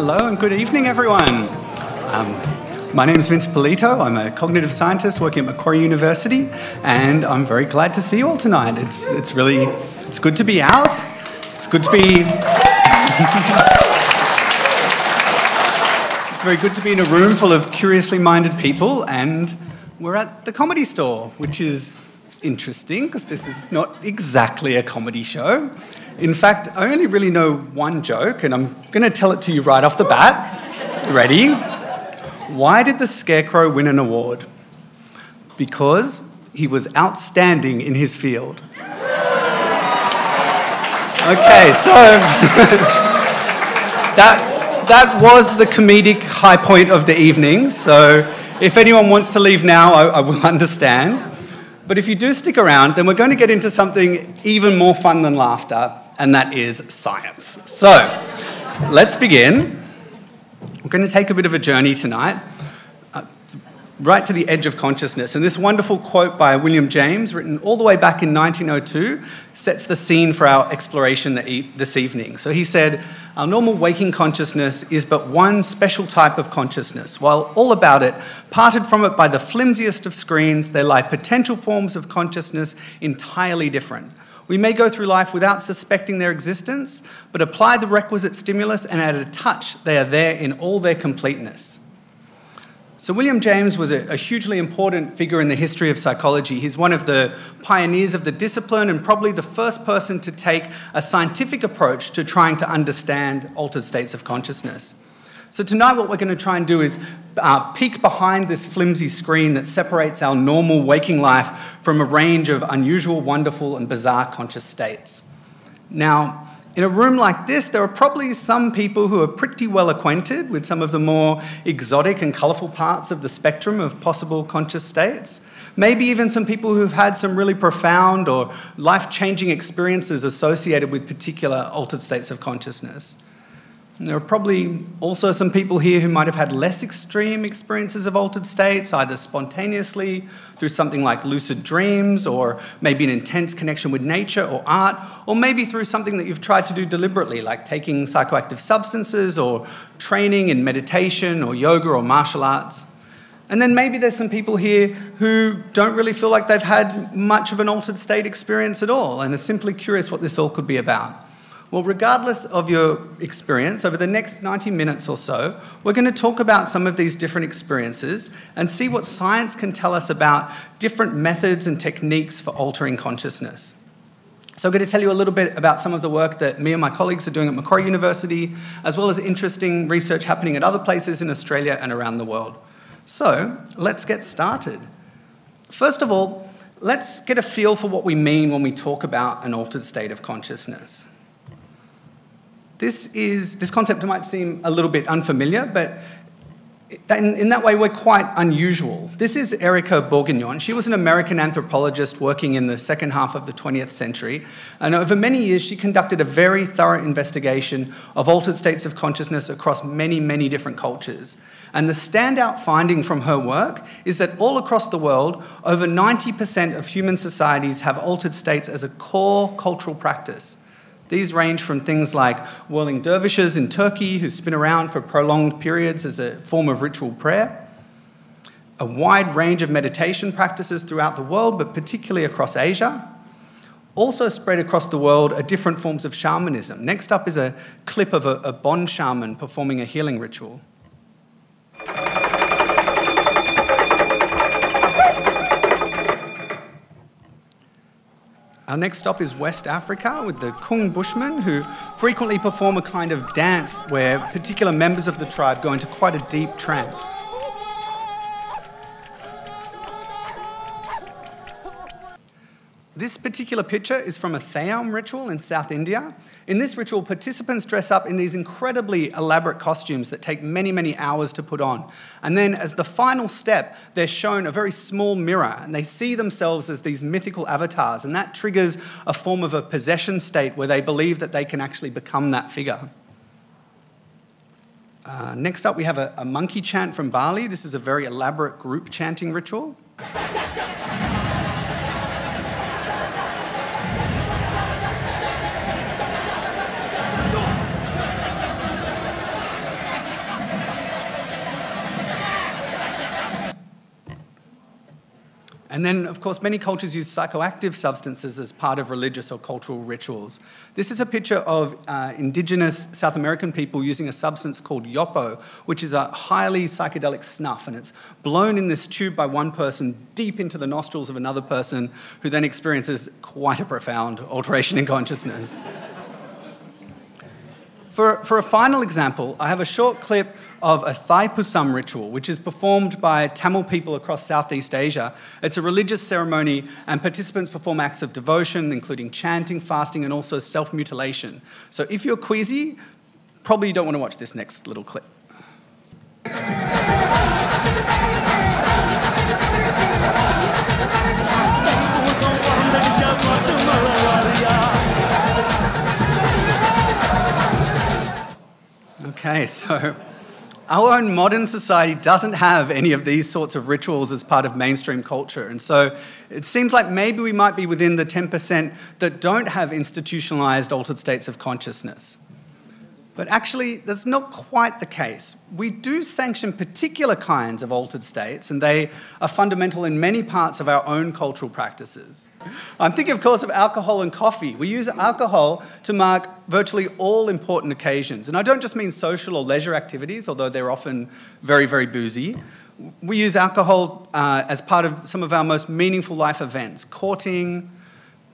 Hello and good evening, everyone. My name is Vince Polito. I'm a cognitive scientist working at Macquarie University, and I'm very glad to see you all tonight. It's good to be out. It's good to be... It's very good to be in a room full of curiously minded people, and we're at the Comedy Store, which is interesting because this is not exactly a comedy show. In fact, I only really know one joke, and I'm going to tell it to you right off the bat. Ready? Why did the Scarecrow win an award? Because he was outstanding in his field. Okay, so that was the comedic high point of the evening, so if anyone wants to leave now, I will understand. But if you do stick around, then we're going to get into something even more fun than laughter, and that is science. So, let's begin. We're going to take a bit of a journey tonight, right to the edge of consciousness. And this wonderful quote by William James, written all the way back in 1902, sets the scene for our exploration this evening. So he said, "Our normal waking consciousness is but one special type of consciousness. While all about it, parted from it by the flimsiest of screens, there lie potential forms of consciousness entirely different. We may go through life without suspecting their existence, but apply the requisite stimulus and at a touch, they are there in all their completeness." So William James was a hugely important figure in the history of psychology. He's one of the pioneers of the discipline and probably the first person to take a scientific approach to trying to understand altered states of consciousness. So tonight what we're going to try and do is peek behind this flimsy screen that separates our normal waking life from a range of unusual, wonderful and bizarre conscious states. Now, in a room like this, there are probably some people who are pretty well acquainted with some of the more exotic and colourful parts of the spectrum of possible conscious states. Maybe even some people who've had some really profound or life-changing experiences associated with particular altered states of consciousness. And there are probably also some people here who might have had less extreme experiences of altered states, either spontaneously through something like lucid dreams, or maybe an intense connection with nature or art, or maybe through something that you've tried to do deliberately, like taking psychoactive substances or training in meditation or yoga or martial arts. And then maybe there's some people here who don't really feel like they've had much of an altered state experience at all and are simply curious what this all could be about. Well, regardless of your experience, over the next 90 minutes or so, we're going to talk about some of these different experiences and see what science can tell us about different methods and techniques for altering consciousness. So I'm going to tell you a little bit about some of the work that me and my colleagues are doing at Macquarie University, as well as interesting research happening at other places in Australia and around the world. So let's get started. First of all, let's get a feel for what we mean when we talk about an altered state of consciousness. This concept might seem a little bit unfamiliar, but in that way we're quite unusual. This is Erica Bourguignon. She was an American anthropologist working in the second half of the 20th century, and over many years she conducted a very thorough investigation of altered states of consciousness across many, many different cultures. And the standout finding from her work is that all across the world, over 90% of human societies have altered states as a core cultural practice. These range from things like whirling dervishes in Turkey who spin around for prolonged periods as a form of ritual prayer, a wide range of meditation practices throughout the world, but particularly across Asia. Also spread across the world are different forms of shamanism. Next up is a clip of a Bon shaman performing a healing ritual. Our next stop is West Africa with the Kung Bushmen, who frequently perform a kind of dance where particular members of the tribe go into quite a deep trance. This particular picture is from a Theyyam ritual in South India. In this ritual, participants dress up in these incredibly elaborate costumes that take many, many hours to put on. And then as the final step, they're shown a very small mirror, and they see themselves as these mythical avatars, and that triggers a form of a possession state where they believe that they can actually become that figure. Next up, we have a monkey chant from Bali. This is a very elaborate group chanting ritual. And then, of course, many cultures use psychoactive substances as part of religious or cultural rituals. This is a picture of indigenous South American people using a substance called yopo, which is a highly psychedelic snuff, and it's blown in this tube by one person deep into the nostrils of another person, who then experiences quite a profound alteration in consciousness. For a final example, I have a short clip of a Thaipusam ritual, which is performed by Tamil people across Southeast Asia. It's a religious ceremony, and participants perform acts of devotion, including chanting, fasting, and also self-mutilation. So if you're queasy, probably you don't want to watch this next little clip. Okay, so our own modern society doesn't have any of these sorts of rituals as part of mainstream culture. And so it seems like maybe we might be within the 10% that don't have institutionalized altered states of consciousness. But actually, that's not quite the case. We do sanction particular kinds of altered states, and they are fundamental in many parts of our own cultural practices. I'm thinking, of course, of alcohol and coffee. We use alcohol to mark virtually all important occasions. And I don't just mean social or leisure activities, although they're often very, very boozy. We use alcohol as part of some of our most meaningful life events: courting,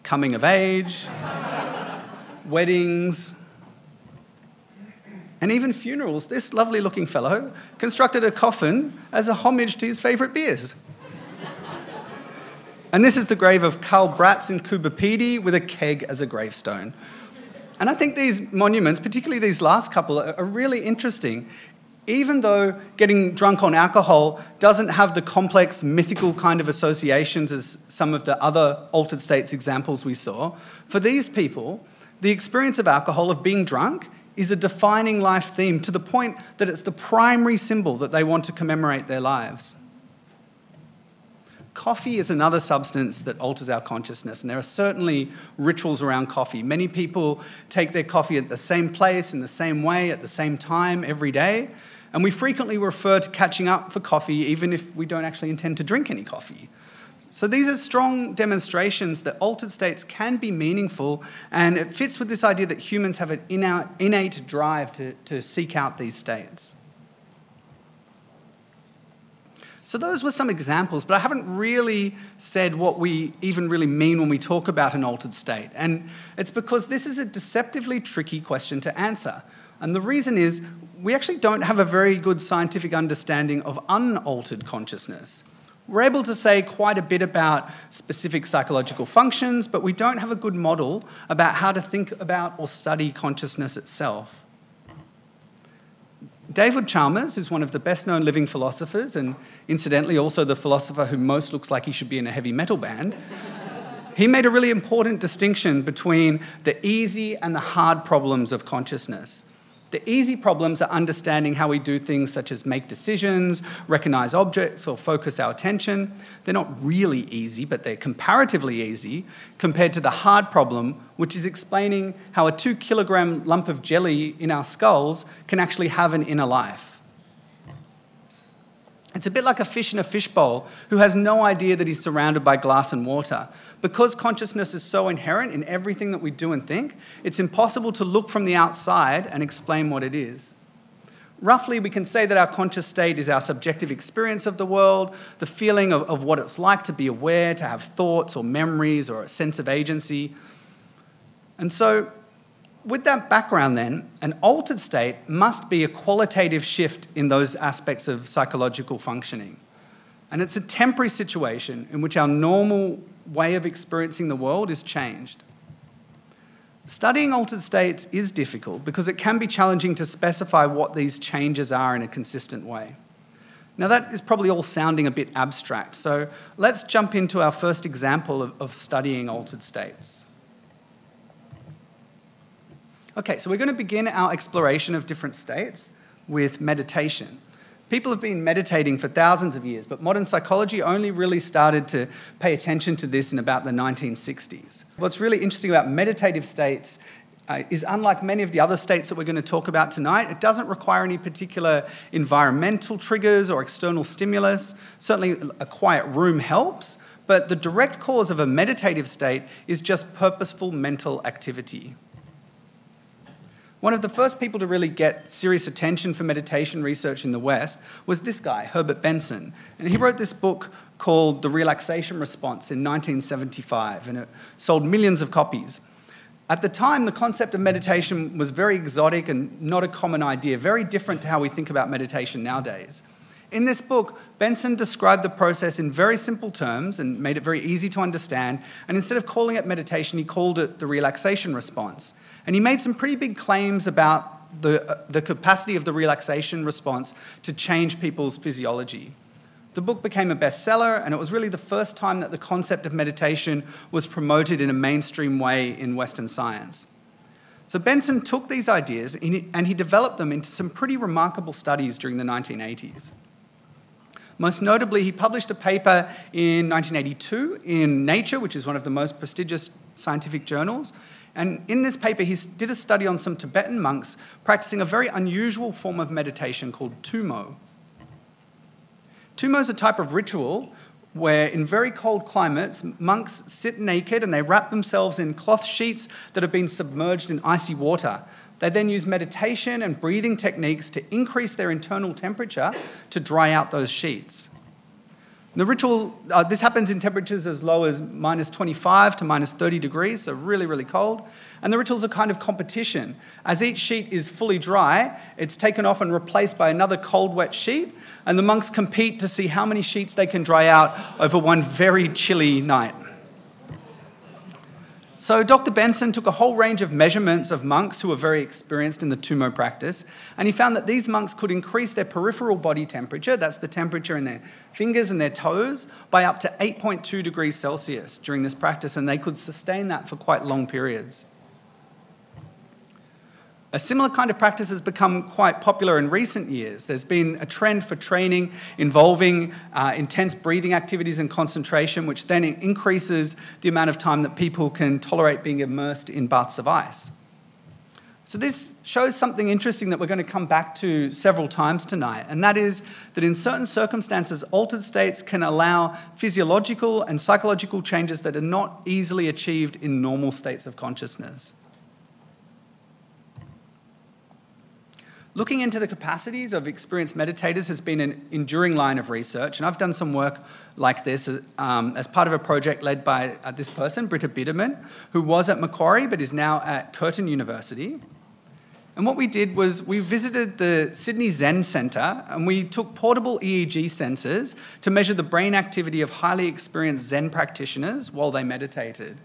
coming of age, weddings, and even funerals. This lovely-looking fellow constructed a coffin as a homage to his favourite beers. And this is the grave of Karl Bratz in Kubapidi with a keg as a gravestone. And I think these monuments, particularly these last couple, are really interesting, even though getting drunk on alcohol doesn't have the complex, mythical kind of associations as some of the other altered states examples we saw. For these people, the experience of alcohol, of being drunk, is a defining life theme, to the point that it's the primary symbol that they want to commemorate their lives. Coffee is another substance that alters our consciousness, and there are certainly rituals around coffee. Many people take their coffee at the same place, in the same way, at the same time, every day, and we frequently refer to catching up for coffee even if we don't actually intend to drink any coffee. So these are strong demonstrations that altered states can be meaningful, and it fits with this idea that humans have an innate drive to seek out these states. So those were some examples, but I haven't really said what we even really mean when we talk about an altered state. And it's because this is a deceptively tricky question to answer. And the reason is we actually don't have a very good scientific understanding of unaltered consciousness. We're able to say quite a bit about specific psychological functions, but we don't have a good model about how to think about or study consciousness itself. David Chalmers, who's one of the best-known living philosophers, and incidentally also the philosopher who most looks like he should be in a heavy metal band, he made a really important distinction between the easy and the hard problems of consciousness. The easy problems are understanding how we do things such as make decisions, recognize objects, or focus our attention. They're not really easy, but they're comparatively easy compared to the hard problem, which is explaining how a 2-kilogram lump of jelly in our skulls can actually have an inner life. It's a bit like a fish in a fishbowl who has no idea that he's surrounded by glass and water. Because consciousness is so inherent in everything that we do and think, it's impossible to look from the outside and explain what it is. Roughly, we can say that our conscious state is our subjective experience of the world, the feeling of what it's like to be aware, to have thoughts or memories or a sense of agency. And so, with that background then, an altered state must be a qualitative shift in those aspects of psychological functioning. And it's a temporary situation in which our normal way of experiencing the world is changed. Studying altered states is difficult because it can be challenging to specify what these changes are in a consistent way. Now that is probably all sounding a bit abstract, so let's jump into our first example of studying altered states. Okay, so we're going to begin our exploration of different states with meditation. People have been meditating for thousands of years, but modern psychology only really started to pay attention to this in about the 1960s. What's really interesting about meditative states is, unlike many of the other states that we're going to talk about tonight, it doesn't require any particular environmental triggers or external stimulus. Certainly a quiet room helps, but the direct cause of a meditative state is just purposeful mental activity. One of the first people to really get serious attention for meditation research in the West was this guy, Herbert Benson. And he wrote this book called The Relaxation Response in 1975, and it sold millions of copies. At the time, the concept of meditation was very exotic and not a common idea, very different to how we think about meditation nowadays. In this book, Benson described the process in very simple terms and made it very easy to understand, and instead of calling it meditation, he called it the relaxation response. And he made some pretty big claims about the capacity of the relaxation response to change people's physiology. The book became a bestseller, and it was really the first time that the concept of meditation was promoted in a mainstream way in Western science. So Benson took these ideas and he developed them into some pretty remarkable studies during the 1980s. Most notably, he published a paper in 1982 in Nature, which is one of the most prestigious scientific journals. And in this paper, he did a study on some Tibetan monks practicing a very unusual form of meditation called tumo. Tumo is a type of ritual where in very cold climates, monks sit naked and they wrap themselves in cloth sheets that have been submerged in icy water. They then use meditation and breathing techniques to increase their internal temperature to dry out those sheets. The ritual, this happens in temperatures as low as -25 to -30 degrees, so really, really cold. And the ritual's a kind of competition. As each sheet is fully dry, it's taken off and replaced by another cold, wet sheet, and the monks compete to see how many sheets they can dry out over one very chilly night. So Dr. Benson took a whole range of measurements of monks who were very experienced in the tumo practice, and he found that these monks could increase their peripheral body temperature, that's the temperature in their fingers and their toes, by up to 8.2 degrees Celsius during this practice, and they could sustain that for quite long periods. A similar kind of practice has become quite popular in recent years. There's been a trend for training involving intense breathing activities and concentration, which then increases the amount of time that people can tolerate being immersed in baths of ice. So this shows something interesting that we're going to come back to several times tonight, and that is that in certain circumstances, altered states can allow physiological and psychological changes that are not easily achieved in normal states of consciousness. Looking into the capacities of experienced meditators has been an enduring line of research, and I've done some work like this as part of a project led by this person, Britta Biderman, who was at Macquarie but is now at Curtin University. And what we did was we visited the Sydney Zen Centre and we took portable EEG sensors to measure the brain activity of highly experienced Zen practitioners while they meditated.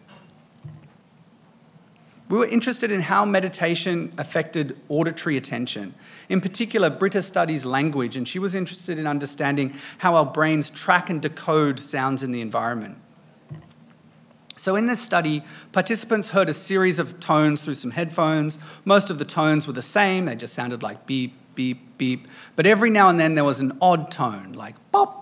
We were interested in how meditation affected auditory attention. In particular, Britta studies language, and she was interested in understanding how our brains track and decode sounds in the environment. So in this study, participants heard a series of tones through some headphones. Most of the tones were the same. They just sounded like beep, beep, beep. But every now and then there was an odd tone, like pop.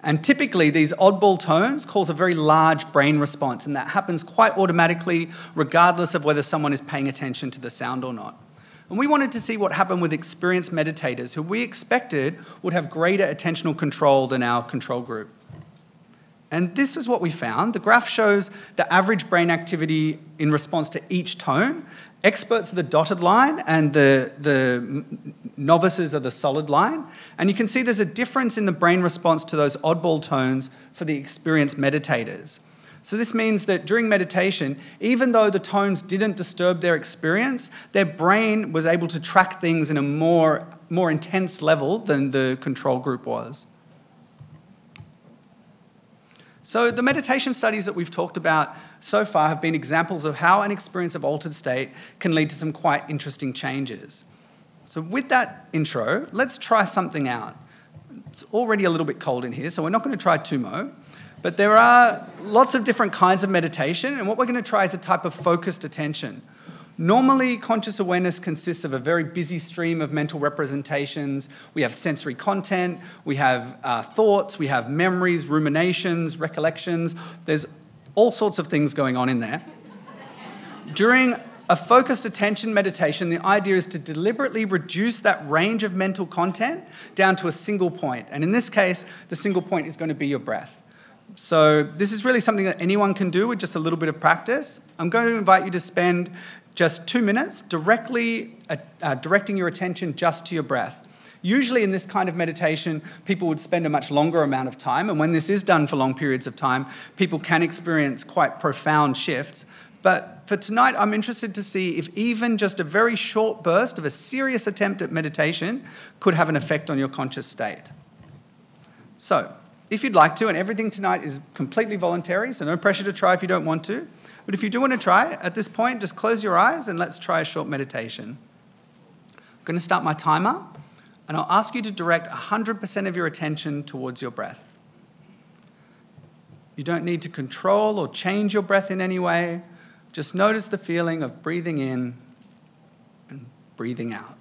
And typically, these oddball tones cause a very large brain response, and that happens quite automatically, regardless of whether someone is paying attention to the sound or not. And we wanted to see what happened with experienced meditators who we expected would have greater attentional control than our control group. And this is what we found. The graph shows the average brain activity in response to each tone. Experts are the dotted line and the novices are the solid line. And you can see there's a difference in the brain response to those oddball tones for the experienced meditators. So this means that during meditation, even though the tones didn't disturb their experience, their brain was able to track things in a more intense level than the control group was. So the meditation studies that we've talked about so far have been examples of how an experience of altered state can lead to some quite interesting changes. So with that intro, let's try something out. It's already a little bit cold in here, so we're not going to try tumo, but there are lots of different kinds of meditation, and what we're going to try is a type of focused attention. Normally, conscious awareness consists of a very busy stream of mental representations. We have sensory content, we have thoughts, we have memories, ruminations, recollections. There's all sorts of things going on in there. During a focused attention meditation, the idea is to deliberately reduce that range of mental content down to a single point. And in this case, the single point is going to be your breath. So this is really something that anyone can do with just a little bit of practice. I'm going to invite you to spend just 2 minutes directly directing your attention just to your breath. Usually in this kind of meditation, people would spend a much longer amount of time, and when this is done for long periods of time, people can experience quite profound shifts. But for tonight, I'm interested to see if even just a very short burst of a serious attempt at meditation could have an effect on your conscious state. So, if you'd like to, and everything tonight is completely voluntary, so no pressure to try if you don't want to, but if you do want to try, at this point, just close your eyes and let's try a short meditation. I'm going to start my timer, and I'll ask you to direct 100% of your attention towards your breath. You don't need to control or change your breath in any way. Just notice the feeling of breathing in and breathing out.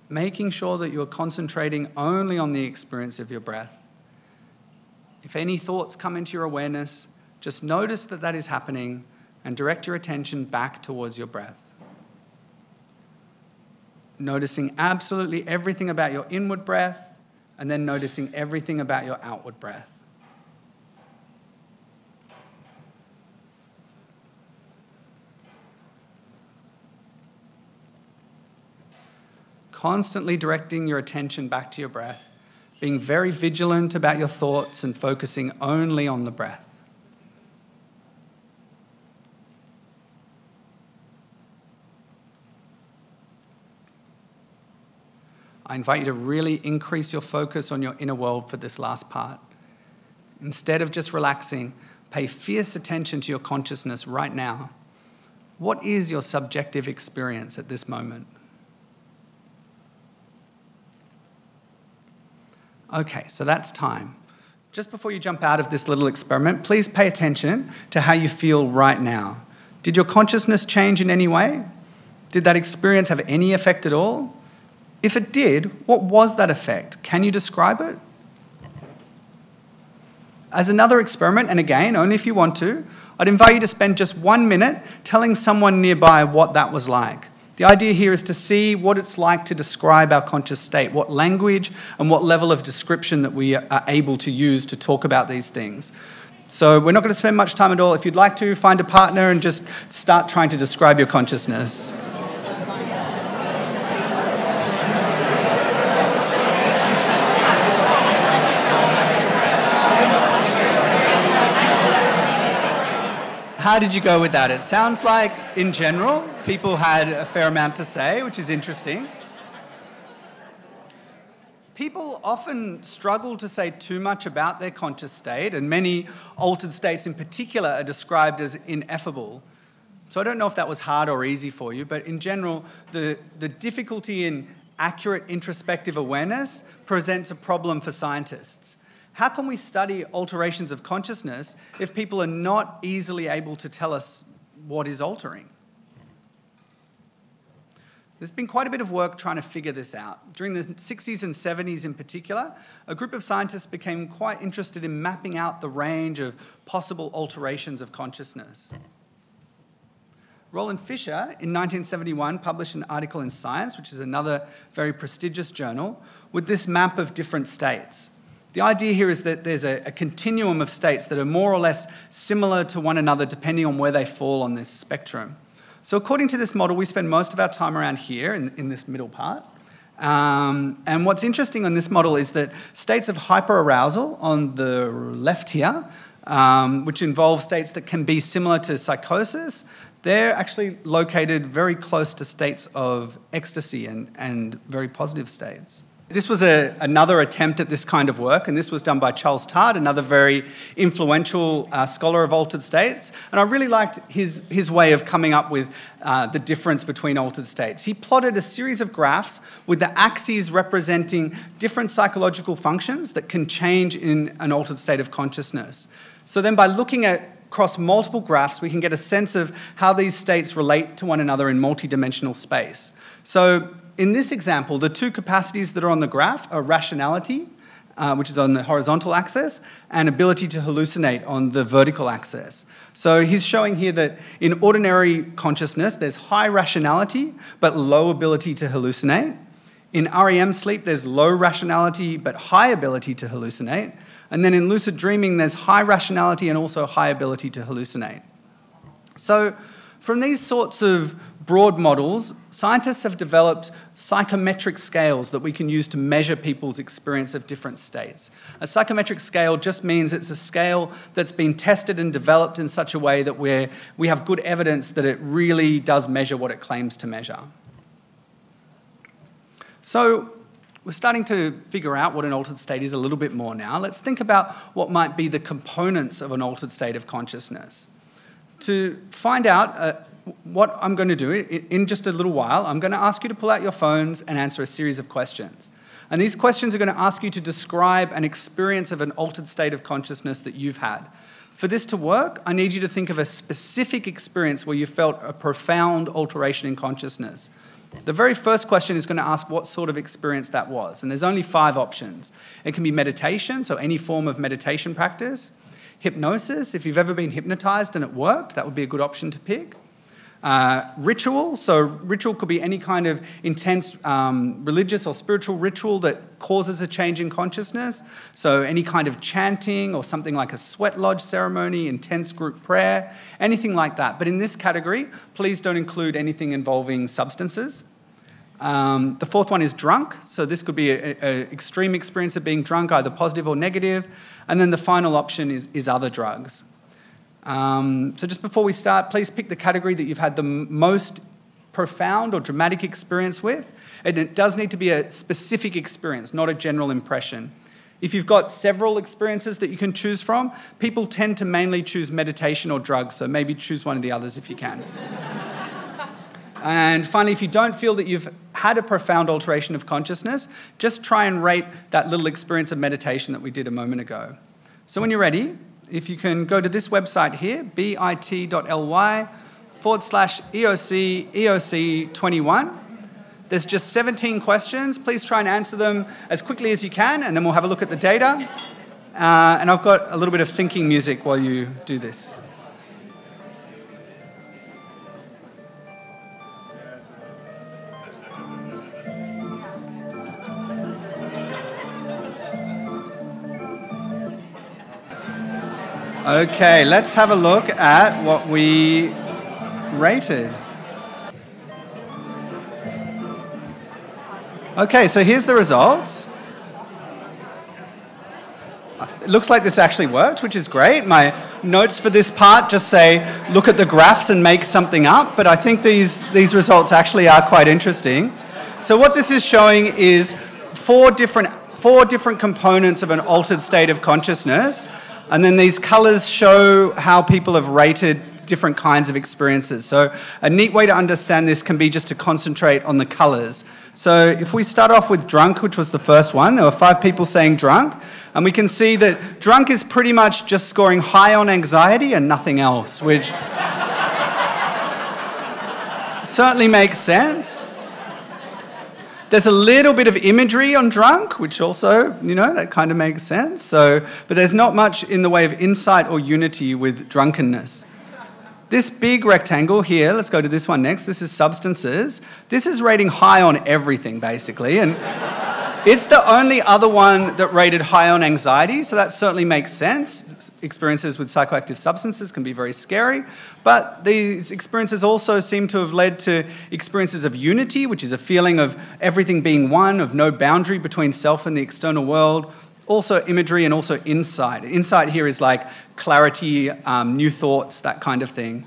Making sure that you're concentrating only on the experience of your breath. If any thoughts come into your awareness, just notice that that is happening and direct your attention back towards your breath. Noticing absolutely everything about your inward breath and then noticing everything about your outward breath. Constantly directing your attention back to your breath, being very vigilant about your thoughts and focusing only on the breath. I invite you to really increase your focus on your inner world for this last part. Instead of just relaxing, pay fierce attention to your consciousness right now. What is your subjective experience at this moment? Okay, so that's time. Just before you jump out of this little experiment, please pay attention to how you feel right now. Did your consciousness change in any way? Did that experience have any effect at all? If it did, what was that effect? Can you describe it? As another experiment, and again, only if you want to, I'd invite you to spend just 1 minute telling someone nearby what that was like. The idea here is to see what it's like to describe our conscious state, what language and what level of description that we are able to use to talk about these things. So we're not going to spend much time at all. If you'd like to, find a partner and just start trying to describe your consciousness. How did you go with that? It sounds like, in general, people had a fair amount to say, which is interesting. People often struggle to say too much about their conscious state, and many altered states in particular are described as ineffable. So I don't know if that was hard or easy for you, but in general, the difficulty in accurate introspective awareness presents a problem for scientists. How can we study alterations of consciousness if people are not easily able to tell us what is altering? There's been quite a bit of work trying to figure this out. During the 60s and 70s in particular, a group of scientists became quite interested in mapping out the range of possible alterations of consciousness. Roland Fisher, in 1971, published an article in Science, which is another very prestigious journal, with this map of different states. The idea here is that there's a continuum of states that are more or less similar to one another depending on where they fall on this spectrum. So according to this model, we spend most of our time around here in this middle part. And what's interesting on this model is that states of hyperarousal on the left here, which involve states that can be similar to psychosis, they're actually located very close to states of ecstasy and very positive states. This was another attempt at this kind of work, and this was done by Charles Tart, another very influential scholar of altered states. And I really liked his way of coming up with the difference between altered states. He plotted a series of graphs with the axes representing different psychological functions that can change in an altered state of consciousness. So then by looking across multiple graphs, we can get a sense of how these states relate to one another in multidimensional space. So in this example, the two capacities that are on the graph are rationality, which is on the horizontal axis, and ability to hallucinate on the vertical axis. So he's showing here that in ordinary consciousness, there's high rationality, but low ability to hallucinate. In REM sleep, there's low rationality but high ability to hallucinate. And then in lucid dreaming, there's high rationality and also high ability to hallucinate. So from these sorts of broad models, scientists have developed psychometric scales that we can use to measure people's experience of different states. A psychometric scale just means it's a scale that's been tested and developed in such a way that we have good evidence that it really does measure what it claims to measure. So we're starting to figure out what an altered state is a little bit more now. Let's think about what might be the components of an altered state of consciousness. To find out what I'm going to do in just a little while, I'm going to ask you to pull out your phones and answer a series of questions. And these questions are going to ask you to describe an experience of an altered state of consciousness that you've had. For this to work, I need you to think of a specific experience where you felt a profound alteration in consciousness. The very first question is going to ask what sort of experience that was. And there's only 5 options. It can be meditation, so any form of meditation practice. Hypnosis, if you've ever been hypnotized and it worked, that would be a good option to pick. Ritual, so ritual could be any kind of intense religious or spiritual ritual that causes a change in consciousness. So any kind of chanting or something like a sweat lodge ceremony, intense group prayer, anything like that. But in this category, please don't include anything involving substances. The fourth one is drunk. So this could be an extreme experience of being drunk, either positive or negative. And then the final option is other drugs. So just before we start, please pick the category that you've had the most profound or dramatic experience with. And it does need to be a specific experience, not a general impression. If you've got several experiences that you can choose from, people tend to mainly choose meditation or drugs, so maybe choose one of the others if you can. And finally, if you don't feel that you've had a profound alteration of consciousness, just try and rate that little experience of meditation that we did a moment ago. So when you're ready, if you can go to this website here, bit.ly/EOC21. There's just 17 questions. Please try and answer them as quickly as you can, and then we'll have a look at the data. And I've got a little bit of thinking music while you do this. Okay, let's have a look at what we rated. Okay, so here's the results. It looks like this actually worked, which is great. My notes for this part just say, look at the graphs and make something up, but I think these results actually are quite interesting. So what this is showing is four different components of an altered state of consciousness. And then these colours show how people have rated different kinds of experiences. So a neat way to understand this can be just to concentrate on the colours. So if we start off with drunk, which was the first one, there were 5 people saying drunk, and we can see that drunk is pretty much just scoring high on anxiety and nothing else, which certainly makes sense. There's a little bit of imagery on drunk, which also, that kind of makes sense. But there's not much in the way of insight or unity with drunkenness. This big rectangle here, let's go to this one next. This is substances. This is rating high on everything, basically. And it's the only other one that rated high on anxiety, so that certainly makes sense. Experiences with psychoactive substances can be very scary, but these experiences also seem to have led to experiences of unity, which is a feeling of everything being one, of no boundary between self and the external world. Also imagery and also insight. Insight here is like clarity, new thoughts, that kind of thing.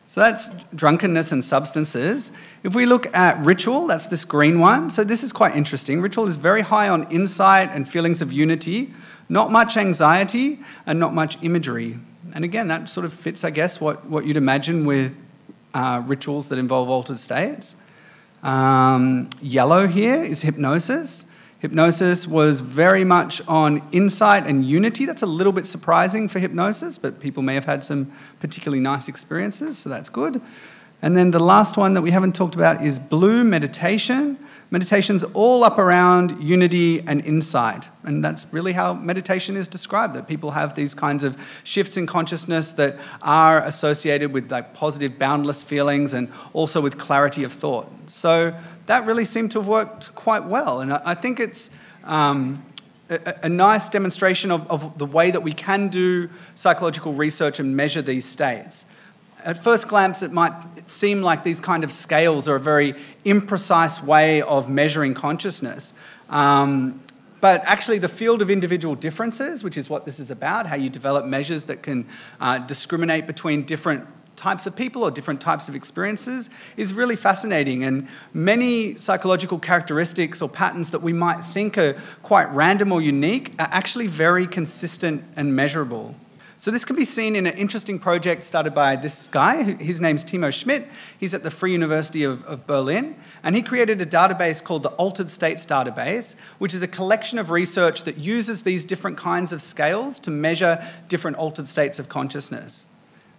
So that's drunkenness and substances. If we look at ritual, that's this green one. So this is quite interesting. Ritual is very high on insight and feelings of unity, not much anxiety and not much imagery. And again, that sort of fits, I guess, what you'd imagine with rituals that involve altered states. Yellow here is hypnosis. Hypnosis was very much on insight and unity. That's a little bit surprising for hypnosis, but people may have had some particularly nice experiences, so that's good. And then the last one that we haven't talked about is blue, meditation. Meditation's all up around unity and insight, and that's really how meditation is described, that people have these kinds of shifts in consciousness that are associated with like positive, boundless feelings and also with clarity of thought. So that really seemed to have worked quite well. And I think it's a nice demonstration of the way that we can do psychological research and measure these states. At first glance, it might seem like these kind of scales are a very imprecise way of measuring consciousness. But actually, the field of individual differences, which is what this is about, how you develop measures that can discriminate between different types of people or different types of experiences, is really fascinating. And many psychological characteristics or patterns that we might think are quite random or unique are actually very consistent and measurable. So this can be seen in an interesting project started by this guy. His name's Timo Schmidt. He's at the Free University of Berlin. And he created a database called the Altered States Database, which is a collection of research that uses these different kinds of scales to measure different altered states of consciousness.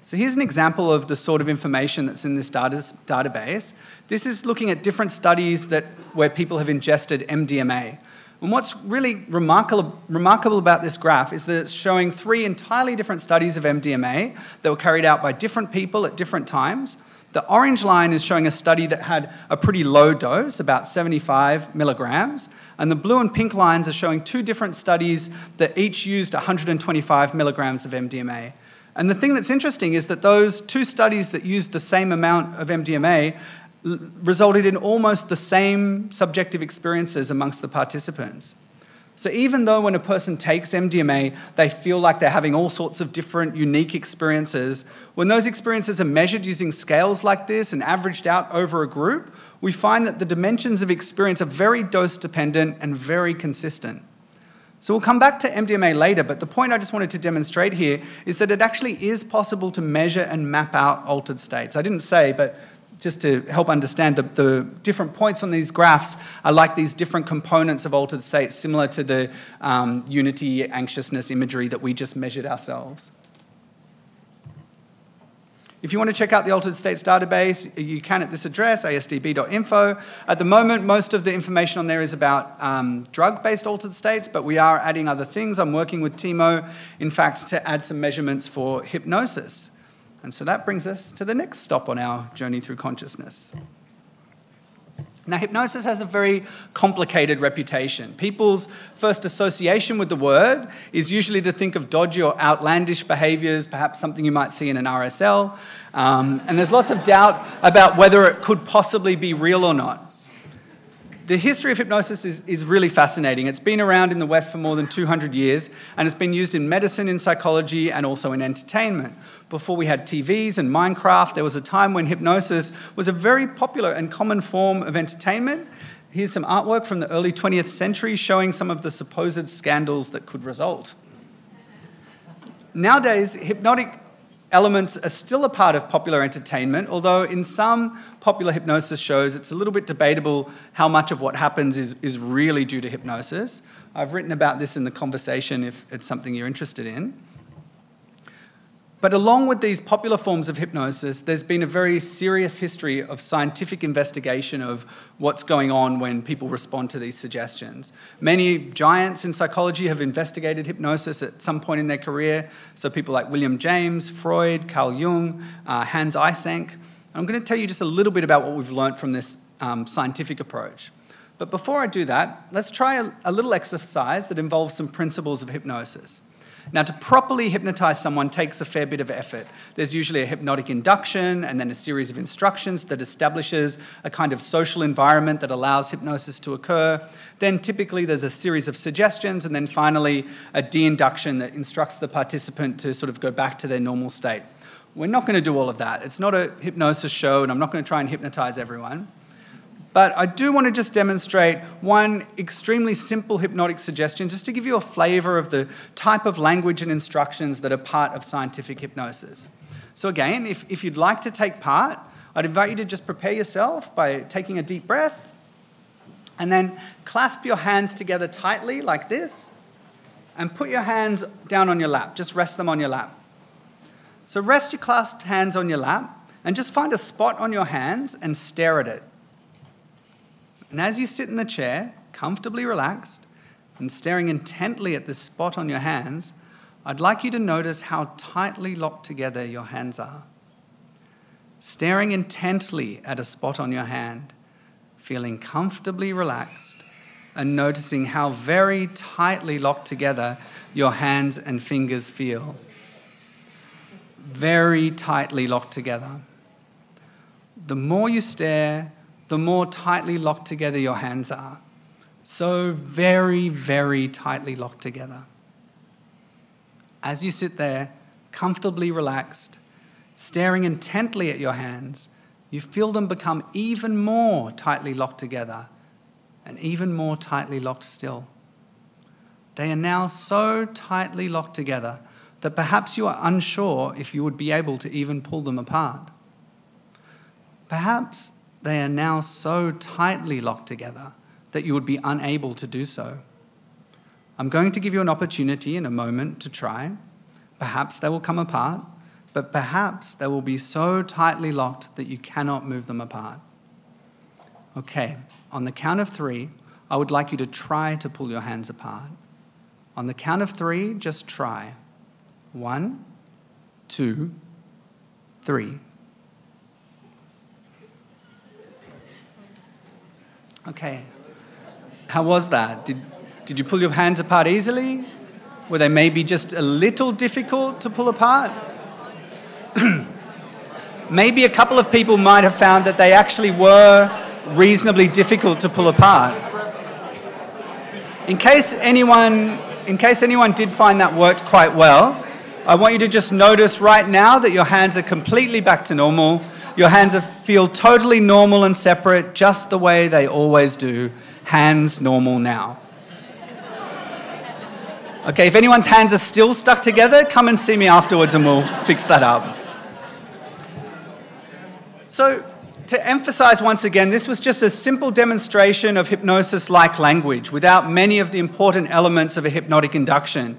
So here's an example of the sort of information that's in this database. This is looking at different studies where people have ingested MDMA. And what's really remarkable about this graph is that it's showing 3 entirely different studies of MDMA that were carried out by different people at different times. The orange line is showing a study that had a pretty low dose, about 75 milligrams, and the blue and pink lines are showing 2 different studies that each used 125 milligrams of MDMA. And the thing that's interesting is that those 2 studies that used the same amount of MDMA resulted in almost the same subjective experiences amongst the participants. So even though when a person takes MDMA, they feel like they're having all sorts of different unique experiences, when those experiences are measured using scales like this and averaged out over a group, we find that the dimensions of experience are very dose-dependent and very consistent. So we'll come back to MDMA later, but the point I just wanted to demonstrate here is that it actually is possible to measure and map out altered states. I didn't say, but just to help understand, the different points on these graphs are like these different components of altered states, similar to the unity anxiousness imagery that we just measured ourselves. If you want to check out the Altered States database, you can at this address, asdb.info. At the moment, most of the information on there is about drug-based altered states, but we are adding other things. I'm working with Timo, in fact, to add some measurements for hypnosis. And so that brings us to the next stop on our journey through consciousness. Now, hypnosis has a very complicated reputation. People's first association with the word is usually to think of dodgy or outlandish behaviors, perhaps something you might see in an RSL. And there's lots of doubt about whether it could possibly be real or not. The history of hypnosis is really fascinating. It's been around in the West for more than 200 years, and it's been used in medicine, in psychology, and also in entertainment. Before we had TVs and Minecraft, there was a time when hypnosis was a very popular and common form of entertainment. Here's some artwork from the early 20th century showing some of the supposed scandals that could result. Nowadays, hypnotic elements are still a part of popular entertainment, although in some popular hypnosis shows it's a little bit debatable how much of what happens is really due to hypnosis. I've written about this in the conversation if it's something you're interested in. But along with these popular forms of hypnosis, there's been a very serious history of scientific investigation of what's going on when people respond to these suggestions. Many giants in psychology have investigated hypnosis at some point in their career, so people like William James, Freud, Carl Jung, Hans Eysenck. I'm going to tell you just a little bit about what we've learned from this scientific approach. But before I do that, let's try a little exercise that involves some principles of hypnosis. Now, to properly hypnotize someone takes a fair bit of effort. There's usually a hypnotic induction and then a series of instructions that establishes a kind of social environment that allows hypnosis to occur. Then typically there's a series of suggestions, and then finally a de-induction that instructs the participant to sort of go back to their normal state. We're not going to do all of that. It's not a hypnosis show, and I'm not going to try and hypnotize everyone. But I do want to just demonstrate one extremely simple hypnotic suggestion just to give you a flavor of the type of language and instructions that are part of scientific hypnosis. So again, if you'd like to take part, I'd invite you to just prepare yourself by taking a deep breath and then clasp your hands together tightly like this and put your hands down on your lap. Just rest them on your lap. So rest your clasped hands on your lap and just find a spot on your hands and stare at it. And as you sit in the chair, comfortably relaxed, and staring intently at this spot on your hands, I'd like you to notice how tightly locked together your hands are. Staring intently at a spot on your hand, feeling comfortably relaxed, and noticing how very tightly locked together your hands and fingers feel. Very tightly locked together. The more you stare, the more tightly locked together your hands are. So very, very tightly locked together. As you sit there, comfortably relaxed, staring intently at your hands, you feel them become even more tightly locked together and even more tightly locked still. They are now so tightly locked together that perhaps you are unsure if you would be able to even pull them apart. Perhaps they are now so tightly locked together that you would be unable to do so. I'm going to give you an opportunity in a moment to try. Perhaps they will come apart, but perhaps they will be so tightly locked that you cannot move them apart. Okay, on the count of 3, I would like you to try to pull your hands apart. On the count of 3, just try. 1, 2, 3. Okay. How was that? Did you pull your hands apart easily? Were they maybe just a little difficult to pull apart? Maybe a couple of people might have found that they actually were reasonably difficult to pull apart. In case anyone did find that worked quite well, I want you to just notice right now that your hands are completely back to normal. Your hands feel totally normal and separate, just the way they always do. Hands normal now. Okay, if anyone's hands are still stuck together, come and see me afterwards and we'll fix that up. So, to emphasize once again, this was just a simple demonstration of hypnosis-like language without many of the important elements of a hypnotic induction.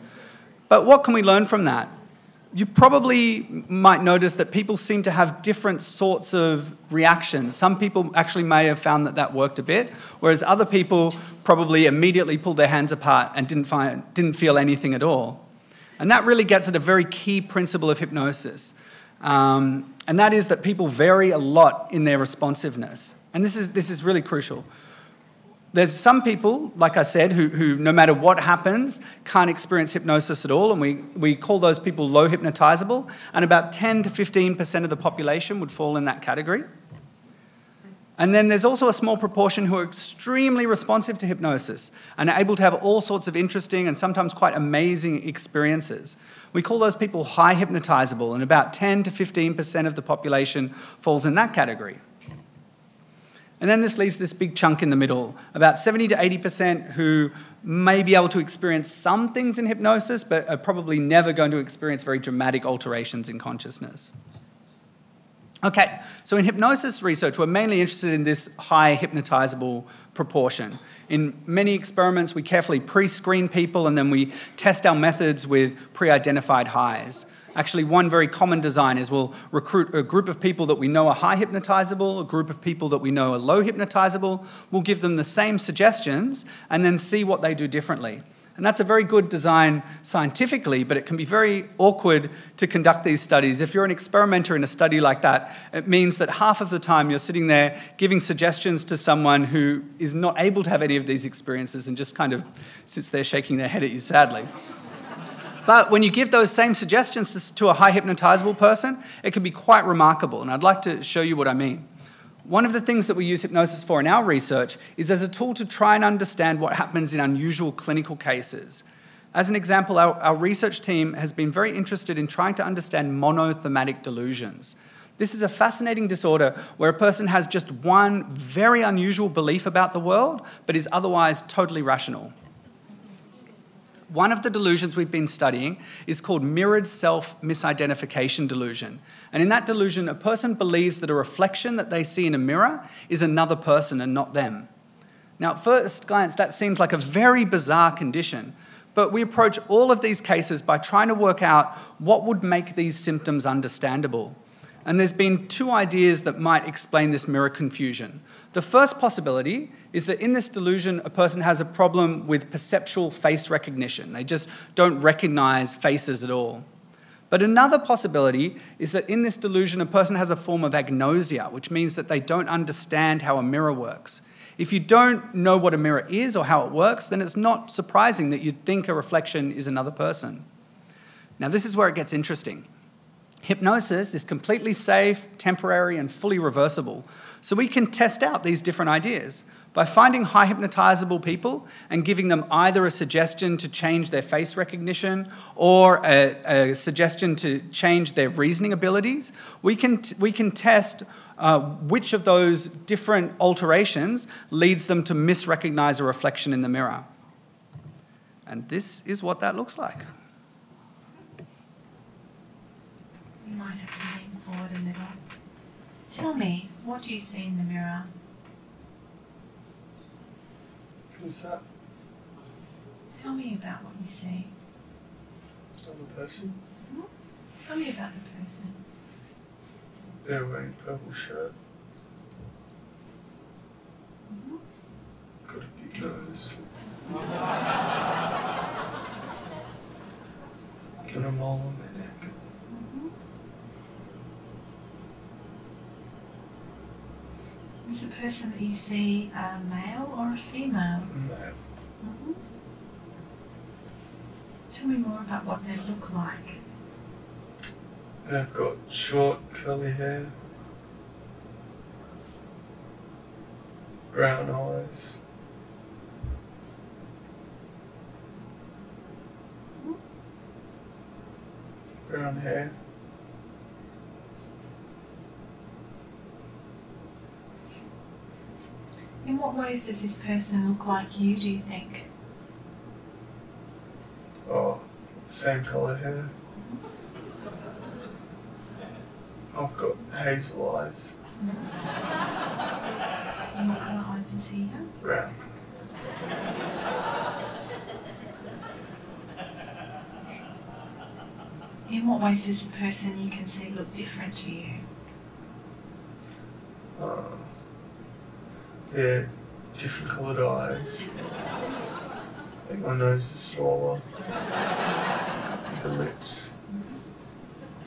But what can we learn from that? You probably might notice that people seem to have different sorts of reactions. Some people actually may have found that that worked a bit, whereas other people probably immediately pulled their hands apart and didn't feel anything at all. And that really gets at a very key principle of hypnosis. And that is that people vary a lot in their responsiveness. And this is really crucial. There's some people, like I said, who no matter what happens, can't experience hypnosis at all, and we call those people low hypnotizable, and about 10 to 15% of the population would fall in that category. And then there's also a small proportion who are extremely responsive to hypnosis and are able to have all sorts of interesting and sometimes quite amazing experiences. We call those people high hypnotizable, and about 10 to 15% of the population falls in that category. And then this leaves this big chunk in the middle, about 70 to 80% who may be able to experience some things in hypnosis, but are probably never going to experience very dramatic alterations in consciousness. Okay, so in hypnosis research, we're mainly interested in this high hypnotizable proportion. In many experiments, we carefully pre-screen people and then we test our methods with pre-identified highs. Actually, one very common design is we'll recruit a group of people that we know are high hypnotizable, a group of people that we know are low hypnotizable. We'll give them the same suggestions and then see what they do differently. And that's a very good design scientifically, but it can be very awkward to conduct these studies. If you're an experimenter in a study like that, it means that half of the time you're sitting there giving suggestions to someone who is not able to have any of these experiences and just kind of sits there shaking their head at you sadly. But when you give those same suggestions to a high hypnotizable person, it can be quite remarkable, and I'd like to show you what I mean. One of the things that we use hypnosis for in our research is as a tool to try and understand what happens in unusual clinical cases. As an example, our research team has been very interested in trying to understand monothematic delusions. This is a fascinating disorder where a person has just one very unusual belief about the world, but is otherwise totally rational. One of the delusions we've been studying is called mirrored self-misidentification delusion. And in that delusion, a person believes that a reflection that they see in a mirror is another person and not them. Now, at first glance, that seems like a very bizarre condition, but we approach all of these cases by trying to work out what would make these symptoms understandable. And there's been two ideas that might explain this mirror confusion. The first possibility is that in this delusion, a person has a problem with perceptual face recognition. They just don't recognize faces at all. But another possibility is that in this delusion, a person has a form of agnosia, which means that they don't understand how a mirror works. If you don't know what a mirror is or how it works, then it's not surprising that you'd think a reflection is another person. Now, this is where it gets interesting. Hypnosis is completely safe, temporary, and fully reversible. So we can test out these different ideas by finding high hypnotizable people and giving them either a suggestion to change their face recognition or a suggestion to change their reasoning abilities. We can test which of those different alterations leads them to misrecognize a reflection in the mirror. And this is what that looks like. You might have to lean forward a little. Tell me, what do you see in the mirror? Who's that? Tell me about what you see. Another person. Tell me about the person. They're wearing a purple shirt. Got a big nose. Got a mole on their neck. Is the person that you see a male or a female? Male. Tell me more about what they look like. They've got short, curly hair. Brown eyes. Brown hair. In what ways does this person look like you, do you think? Oh, same colour hair. I've got hazel eyes. And what colour eyes does he have? Brown. In what ways does the person you can see look different to you? Yeah, different coloured eyes. I think my nose is smaller. The lips.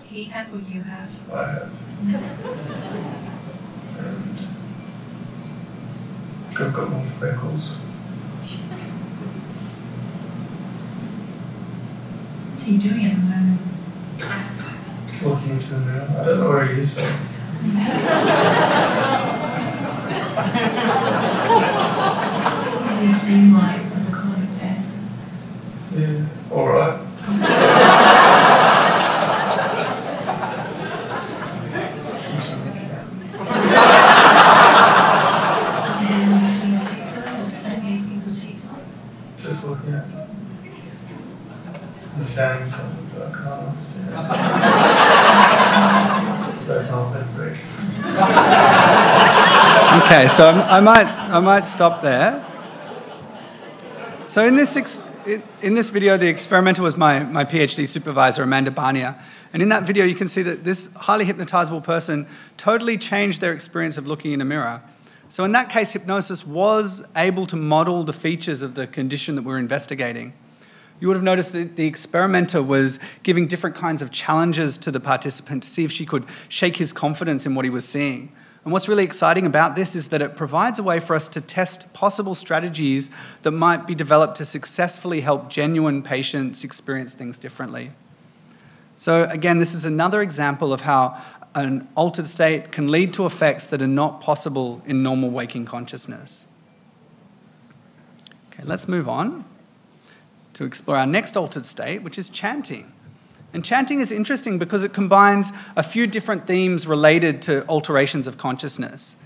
He has or you have? I have. And I've got more freckles. What's he doing at the moment? Looking into the mirror. I don't know where he is, so. Does he seem like as a common person? Yeah, alright. Just looking at it. He's saying something, but I can't understand. Don't help it break. Okay, so I might stop there. So in this video, the experimenter was my PhD supervisor, Amanda Barnier. And in that video, you can see that this highly hypnotizable person totally changed their experience of looking in a mirror. So in that case, hypnosis was able to model the features of the condition that we're investigating. You would have noticed that the experimenter was giving different kinds of challenges to the participant to see if she could shake his confidence in what he was seeing. And what's really exciting about this is that it provides a way for us to test possible strategies that might be developed to successfully help genuine patients experience things differently. So again, this is another example of how an altered state can lead to effects that are not possible in normal waking consciousness. Okay, let's move on to explore our next altered state, which is chanting. And chanting is interesting because it combines a few different themes related to alterations of consciousness.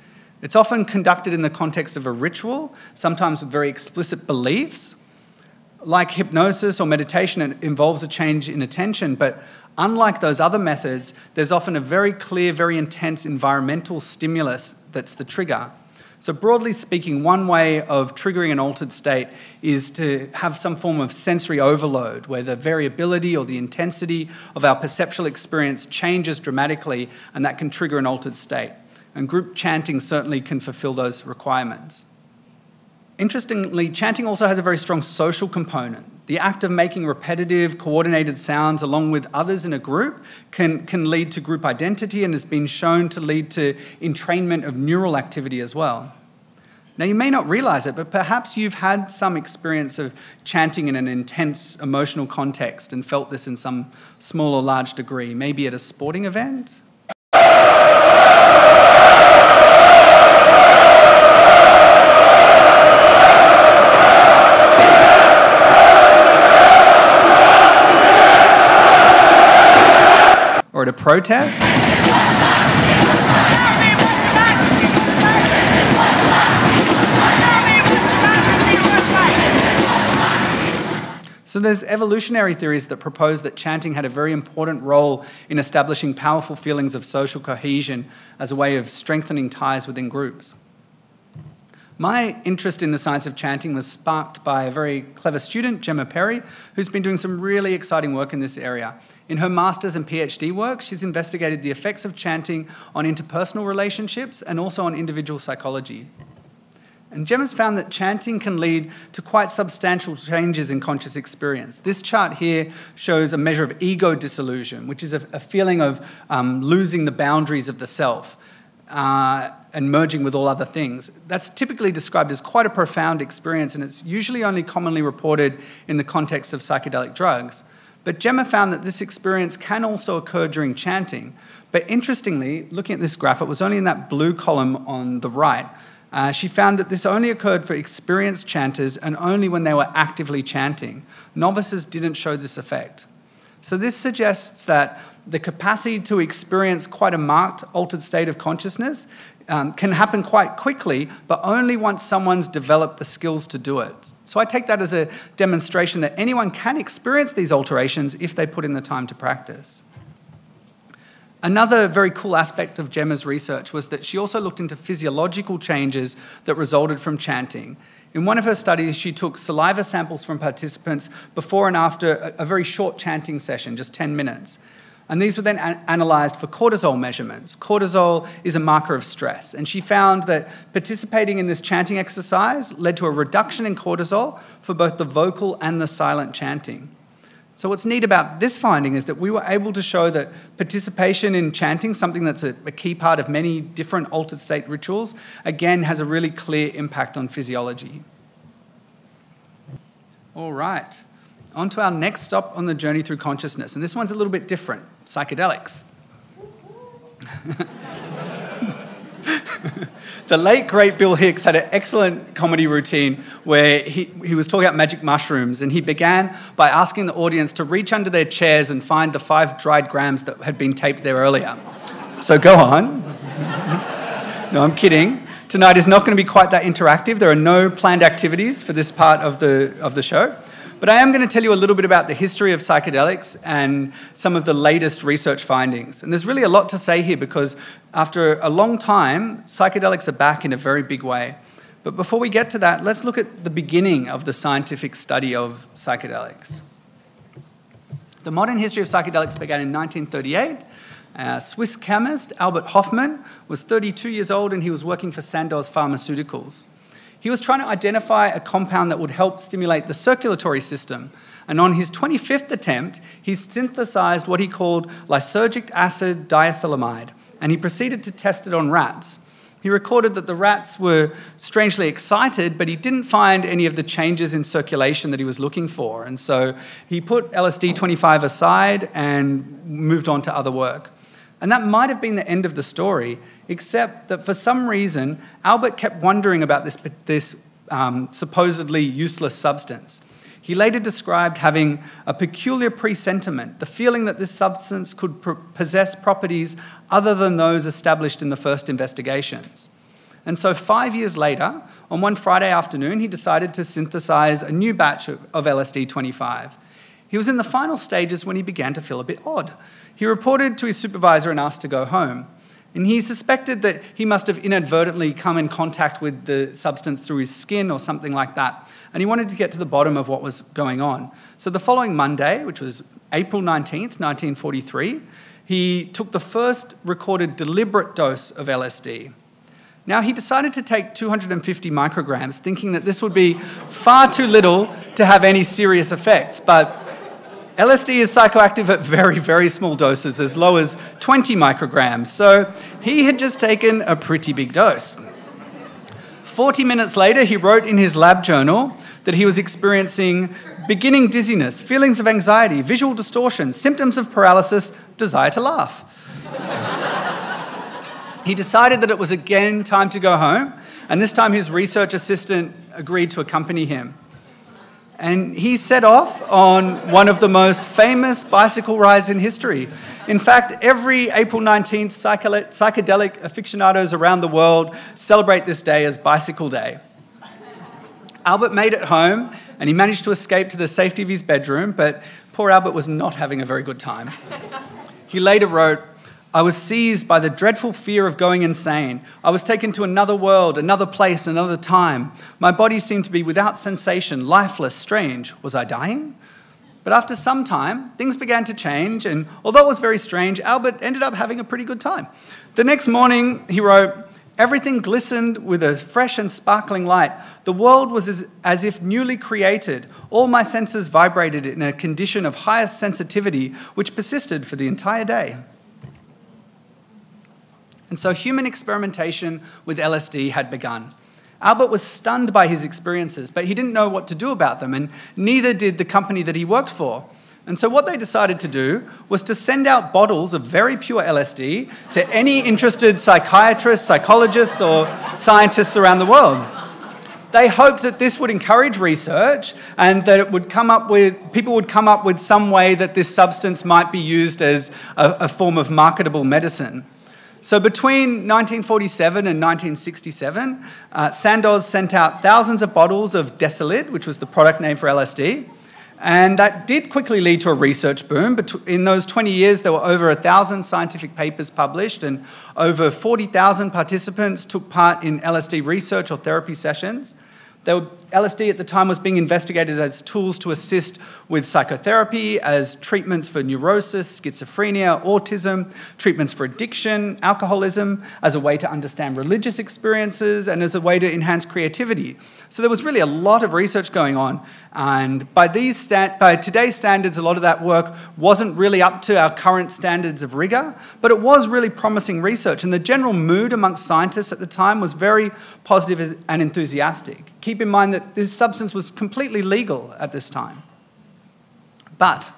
It's often conducted in the context of a ritual, sometimes with very explicit beliefs. Like hypnosis or meditation, it involves a change in attention, but unlike those other methods, there's often a very clear, very intense environmental stimulus that's the trigger. So broadly speaking, one way of triggering an altered state is to have some form of sensory overload where the variability or the intensity of our perceptual experience changes dramatically, and that can trigger an altered state. And group chanting certainly can fulfill those requirements. Interestingly, chanting also has a very strong social component. The act of making repetitive, coordinated sounds along with others in a group can lead to group identity and has been shown to lead to entrainment of neural activity as well. Now, you may not realize it, but perhaps you've had some experience of chanting in an intense emotional context and felt this in some small or large degree, maybe at a sporting event. Or at a protest. So there's evolutionary theories that propose that chanting had a very important role in establishing powerful feelings of social cohesion as a way of strengthening ties within groups. My interest in the science of chanting was sparked by a very clever student, Gemma Perry, who's been doing some really exciting work in this area. In her master's and PhD work, she's investigated the effects of chanting on interpersonal relationships and also on individual psychology. And Gemma's found that chanting can lead to quite substantial changes in conscious experience. This chart here shows a measure of ego dissolution, which is a feeling of losing the boundaries of the self and merging with all other things. That's typically described as quite a profound experience, and it's usually only commonly reported in the context of psychedelic drugs. But Gemma found that this experience can also occur during chanting. But interestingly, looking at this graph, it was only in that blue column on the right. She found that this only occurred for experienced chanters and only when they were actively chanting. Novices didn't show this effect. So this suggests that the capacity to experience quite a marked altered state of consciousness can happen quite quickly, but only once someone's developed the skills to do it. So I take that as a demonstration that anyone can experience these alterations if they put in the time to practice. Another very cool aspect of Gemma's research was that she also looked into physiological changes that resulted from chanting. In one of her studies, she took saliva samples from participants before and after a very short chanting session, just 10 minutes. And these were then analysed for cortisol measurements. Cortisol is a marker of stress, and she found that participating in this chanting exercise led to a reduction in cortisol for both the vocal and the silent chanting. So what's neat about this finding is that we were able to show that participation in chanting, something that's a key part of many different altered state rituals, again has a really clear impact on physiology. All right, on to our next stop on the journey through consciousness, and this one's a little bit different, psychedelics. The late, great Bill Hicks had an excellent comedy routine where he was talking about magic mushrooms, and he began by asking the audience to reach under their chairs and find the 5 dried grams that had been taped there earlier. So go on. No, I'm kidding. Tonight is not going to be quite that interactive. There are no planned activities for this part of the show. But I am going to tell you a little bit about the history of psychedelics and some of the latest research findings. And there's really a lot to say here because after a long time, psychedelics are back in a very big way. But before we get to that, let's look at the beginning of the scientific study of psychedelics. The modern history of psychedelics began in 1938. Swiss chemist Albert Hofmann was 32 years old and he was working for Sandoz Pharmaceuticals. He was trying to identify a compound that would help stimulate the circulatory system. And on his 25th attempt, he synthesized what he called lysergic acid diethylamide, and he proceeded to test it on rats. He recorded that the rats were strangely excited, but he didn't find any of the changes in circulation that he was looking for. And so he put LSD-25 aside and moved on to other work. And that might have been the end of the story, except that for some reason, Albert kept wondering about this supposedly useless substance. He later described having a peculiar presentiment, the feeling that this substance could possess properties other than those established in the first investigations. And so 5 years later, on one Friday afternoon, he decided to synthesize a new batch of LSD-25. He was in the final stages when he began to feel a bit odd. He reported to his supervisor and asked to go home. And he suspected that he must have inadvertently come in contact with the substance through his skin or something like that. And he wanted to get to the bottom of what was going on. So the following Monday, which was April 19th, 1943, he took the first recorded deliberate dose of LSD. Now, he decided to take 250 micrograms, thinking that this would be far too little to have any serious effects. But LSD is psychoactive at very, very small doses, as low as 20 micrograms. So he had just taken a pretty big dose. 40 minutes later, he wrote in his lab journal that he was experiencing beginning dizziness, feelings of anxiety, visual distortion, symptoms of paralysis, desire to laugh. He decided that it was again time to go home, and this time his research assistant agreed to accompany him. And he set off on one of the most famous bicycle rides in history. In fact, every April 19th, psychedelic aficionados around the world celebrate this day as Bicycle Day. Albert made it home, and he managed to escape to the safety of his bedroom, but poor Albert was not having a very good time. He later wrote, "I was seized by the dreadful fear of going insane. I was taken to another world, another place, another time. My body seemed to be without sensation, lifeless, strange. Was I dying?" But after some time, things began to change, and although it was very strange, Albert ended up having a pretty good time. The next morning, he wrote, "Everything glistened with a fresh and sparkling light. The world was as if newly created. All my senses vibrated in a condition of highest sensitivity, which persisted for the entire day." And so human experimentation with LSD had begun. Albert was stunned by his experiences, but he didn't know what to do about them, and neither did the company that he worked for. And so what they decided to do was to send out bottles of very pure LSD to any interested psychiatrists, psychologists, or scientists around the world. They hoped that this would encourage research and that people would come up with some way that this substance might be used as a form of marketable medicine. So between 1947 and 1967, Sandoz sent out thousands of bottles of Desolid, which was the product name for LSD, and that did quickly lead to a research boom. In those 20 years, there were over 1,000 scientific papers published, and over 40,000 participants took part in LSD research or therapy sessions. LSD at the time was being investigated as tools to assist with psychotherapy, as treatments for neurosis, schizophrenia, autism, treatments for addiction, alcoholism, as a way to understand religious experiences, and as a way to enhance creativity. So there was really a lot of research going on, and by today's standards, a lot of that work wasn't really up to our current standards of rigor, but it was really promising research, and the general mood amongst scientists at the time was very positive and enthusiastic. Keep in mind that this substance was completely legal at this time. But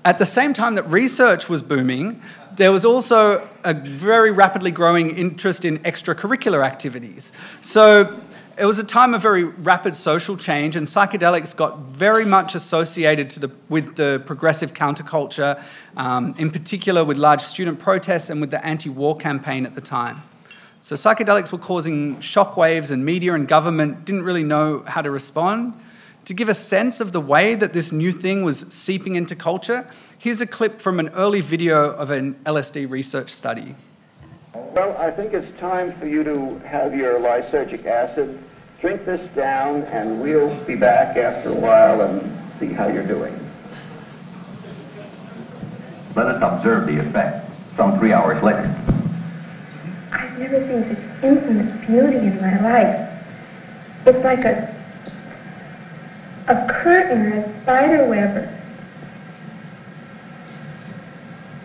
at the same time that research was booming, there was also a very rapidly growing interest in extracurricular activities. So it was a time of very rapid social change, and psychedelics got very much associated with the progressive counterculture, in particular with large student protests and with the anti-war campaign at the time. So psychedelics were causing shockwaves, and media and government didn't really know how to respond. To give a sense of the way that this new thing was seeping into culture, here's a clip from an early video of an LSD research study. Well, I think it's time for you to have your lysergic acid. Drink this down, and we'll be back after a while and see how you're doing. Let us observe the effect some 3 hours later. I've never seen such infinite beauty in my life. It's like a curtain or a spider web.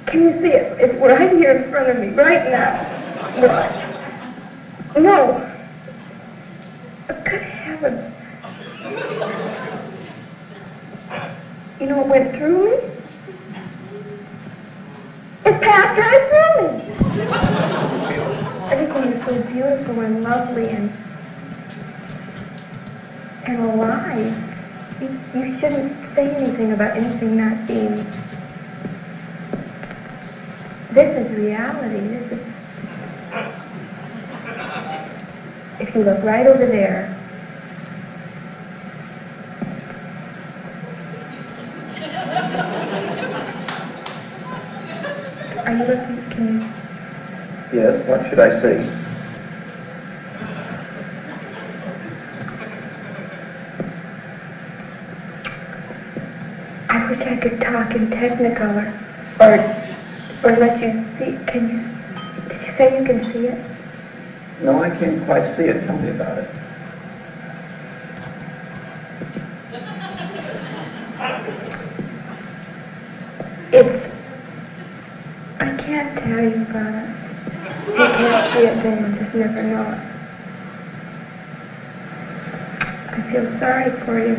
Can you see it? It's right here in front of me, right now. What? No. Good heavens. You know what went through me? It passed right through me. Everything is so beautiful and lovely and alive. You shouldn't say anything about anything not being. This is reality. This is. If you look right over there. Are you looking? Can you? Yes, what should I see? I wish I could talk in Technicolor. Or let you see. Can you? Did you say you can see it? No, I can't quite see it. Tell me about it. It's. I can't tell you about it. You can't see it then, you just never know it. feel sorry for you.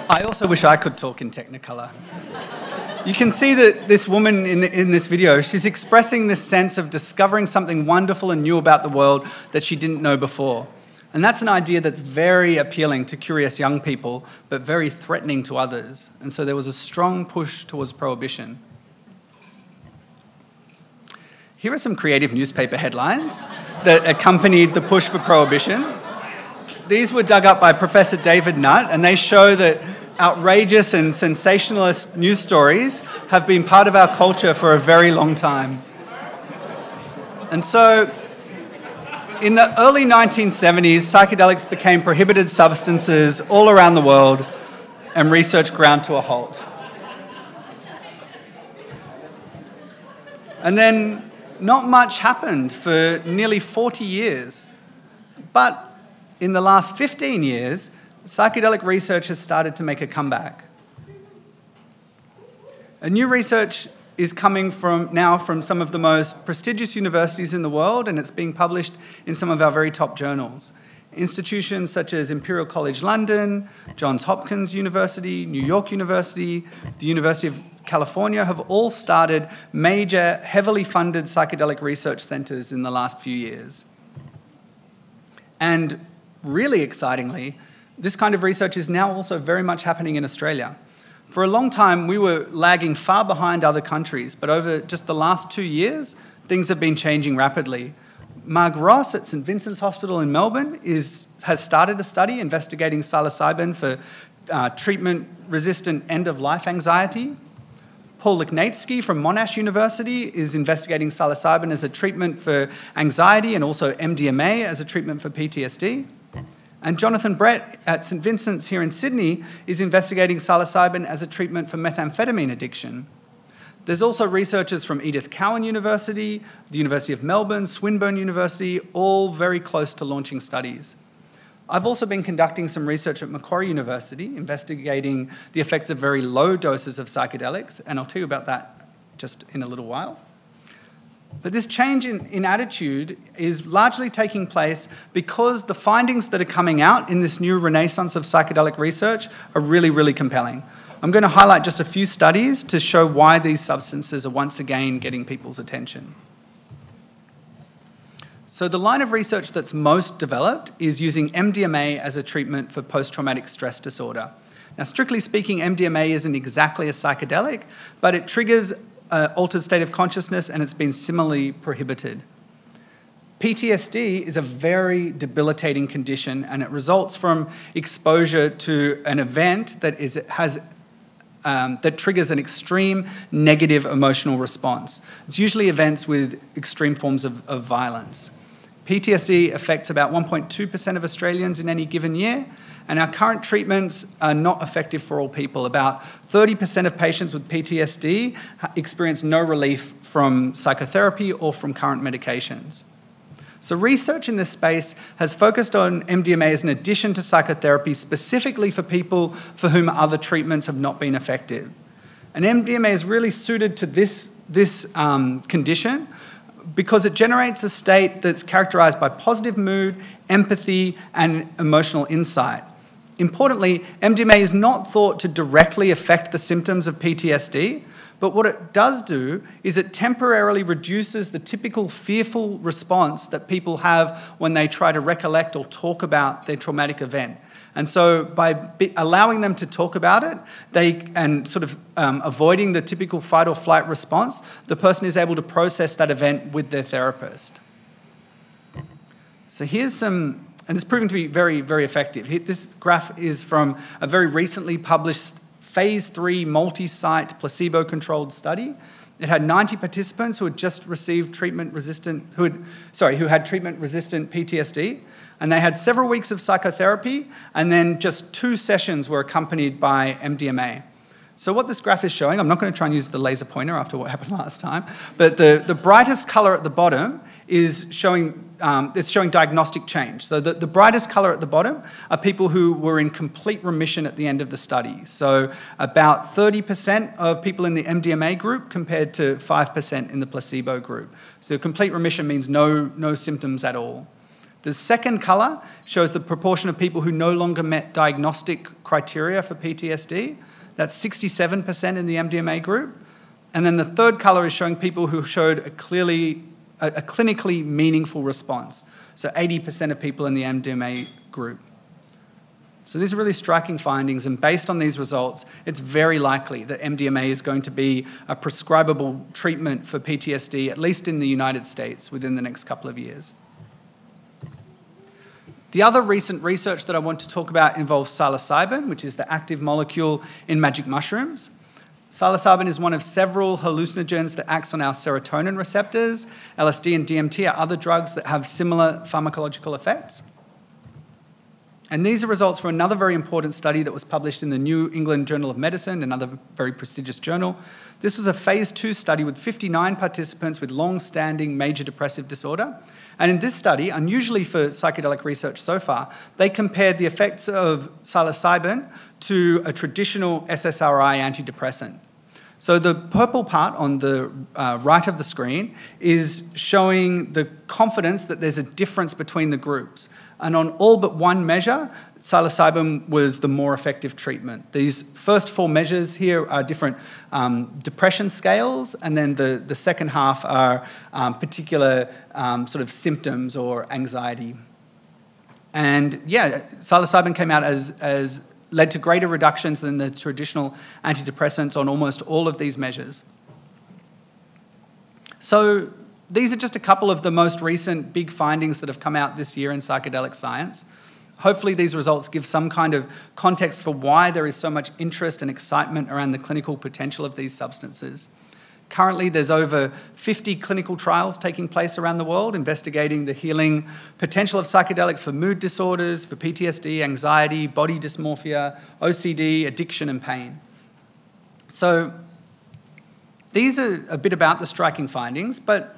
I also wish I could talk in Technicolor. You can see that this woman in this video, she's expressing this sense of discovering something wonderful and new about the world that she didn't know before. And that's an idea that's very appealing to curious young people, but very threatening to others. And so there was a strong push towards prohibition. Here are some creative newspaper headlines that accompanied the push for prohibition. These were dug up by Professor David Nutt, and they show that outrageous and sensationalist news stories have been part of our culture for a very long time. And so, in the early 1970s, psychedelics became prohibited substances all around the world, and research ground to a halt. And then not much happened for nearly 40 years. But in the last 15 years, psychedelic research has started to make a comeback. A new research is coming now from some of the most prestigious universities in the world, and it's being published in some of our very top journals. Institutions such as Imperial College London, Johns Hopkins University, New York University, the University of California have all started major, heavily funded psychedelic research centers in the last few years. And really excitingly, this kind of research is now also very much happening in Australia. For a long time, we were lagging far behind other countries, but over just the last 2 years, things have been changing rapidly. Marg Ross at St Vincent's Hospital in Melbourne has started a study investigating psilocybin for treatment-resistant end-of-life anxiety. Paul Lichnatski from Monash University is investigating psilocybin as a treatment for anxiety and also MDMA as a treatment for PTSD. And Jonathan Brett at St Vincent's here in Sydney is investigating psilocybin as a treatment for methamphetamine addiction. There's also researchers from Edith Cowan University, the University of Melbourne, Swinburne University, all very close to launching studies. I've also been conducting some research at Macquarie University, investigating the effects of very low doses of psychedelics, and I'll tell you about that just in a little while. But this change in attitude is largely taking place because the findings that are coming out in this new renaissance of psychedelic research are really, really compelling. I'm going to highlight just a few studies to show why these substances are once again getting people's attention. So the line of research that's most developed is using MDMA as a treatment for post-traumatic stress disorder. Now, strictly speaking, MDMA isn't exactly a psychedelic, but it triggers an altered state of consciousness, and it's been similarly prohibited. PTSD is a very debilitating condition, and it results from exposure to an event that triggers an extreme negative emotional response. It's usually events with extreme forms of violence. PTSD affects about 1.2% of Australians in any given year, and our current treatments are not effective for all people. About 30% of patients with PTSD experience no relief from psychotherapy or from current medications. So research in this space has focused on MDMA as an addition to psychotherapy, specifically for people for whom other treatments have not been effective. And MDMA is really suited to this condition because it generates a state that's characterized by positive mood, empathy, and emotional insight. Importantly, MDMA is not thought to directly affect the symptoms of PTSD, but what it does do is it temporarily reduces the typical fearful response that people have when they try to recollect or talk about their traumatic event. And so by allowing them to talk about it, and sort of avoiding the typical fight or flight response, the person is able to process that event with their therapist. So here's some, and it's proven to be very, very effective. This graph is from a very recently published phase 3 multi-site placebo-controlled study. It had 90 participants who had just received treatment-resistant, who had treatment-resistant PTSD, and they had several weeks of psychotherapy, and then just 2 sessions were accompanied by MDMA. So what this graph is showing, I'm not going to try and use the laser pointer after what happened last time, but the brightest color at the bottom is showing it's showing diagnostic change. So the brightest color at the bottom are people who were in complete remission at the end of the study. So about 30% of people in the MDMA group compared to 5% in the placebo group. So complete remission means no symptoms at all. The second color shows the proportion of people who no longer met diagnostic criteria for PTSD. That's 67% in the MDMA group. And then the third color is showing people who showed a clinically meaningful response. So 80% of people in the MDMA group. So these are really striking findings, and based on these results, it's very likely that MDMA is going to be a prescribable treatment for PTSD, at least in the United States, within the next couple of years. The other recent research that I want to talk about involves psilocybin, which is the active molecule in magic mushrooms. Psilocybin is one of several hallucinogens that acts on our serotonin receptors. LSD and DMT are other drugs that have similar pharmacological effects. And these are results from another very important study that was published in the New England Journal of Medicine, another very prestigious journal. This was a phase 2 study with 59 participants with long-standing major depressive disorder. And in this study, unusually for psychedelic research so far, they compared the effects of psilocybin to a traditional SSRI antidepressant. So the purple part on the right of the screen is showing the confidence that there's a difference between the groups. And on all but one measure, psilocybin was the more effective treatment. These first 4 measures here are different depression scales, and then the second half are particular sort of symptoms or anxiety. And yeah, psilocybin came out as led to greater reductions than the traditional antidepressants on almost all of these measures. So these are just a couple of the most recent big findings that have come out this year in psychedelic science. Hopefully these results give some kind of context for why there is so much interest and excitement around the clinical potential of these substances. Currently, there's over 50 clinical trials taking place around the world investigating the healing potential of psychedelics for mood disorders, for PTSD, anxiety, body dysmorphia, OCD, addiction, and pain. So these are a bit about the striking findings, but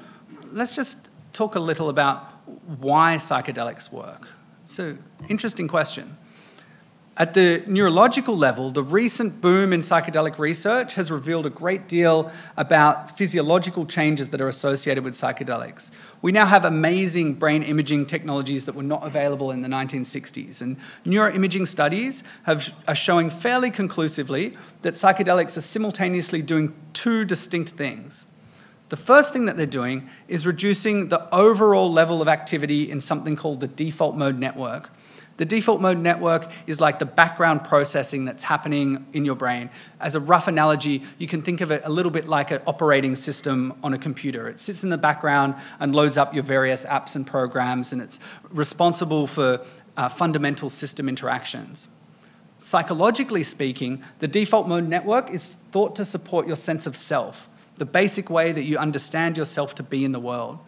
let's just talk a little about why psychedelics work. It's an interesting question. At the neurological level, the recent boom in psychedelic research has revealed a great deal about physiological changes that are associated with psychedelics. We now have amazing brain imaging technologies that were not available in the 1960s, and neuroimaging studies are showing fairly conclusively that psychedelics are simultaneously doing 2 distinct things. The first thing that they're doing is reducing the overall level of activity in something called the default mode network. The default mode network is like the background processing that's happening in your brain. As a rough analogy, you can think of it a little bit like an operating system on a computer. It sits in the background and loads up your various apps and programs, and it's responsible for fundamental system interactions. Psychologically speaking, the default mode network is thought to support your sense of self, the basic way that you understand yourself to be in the world.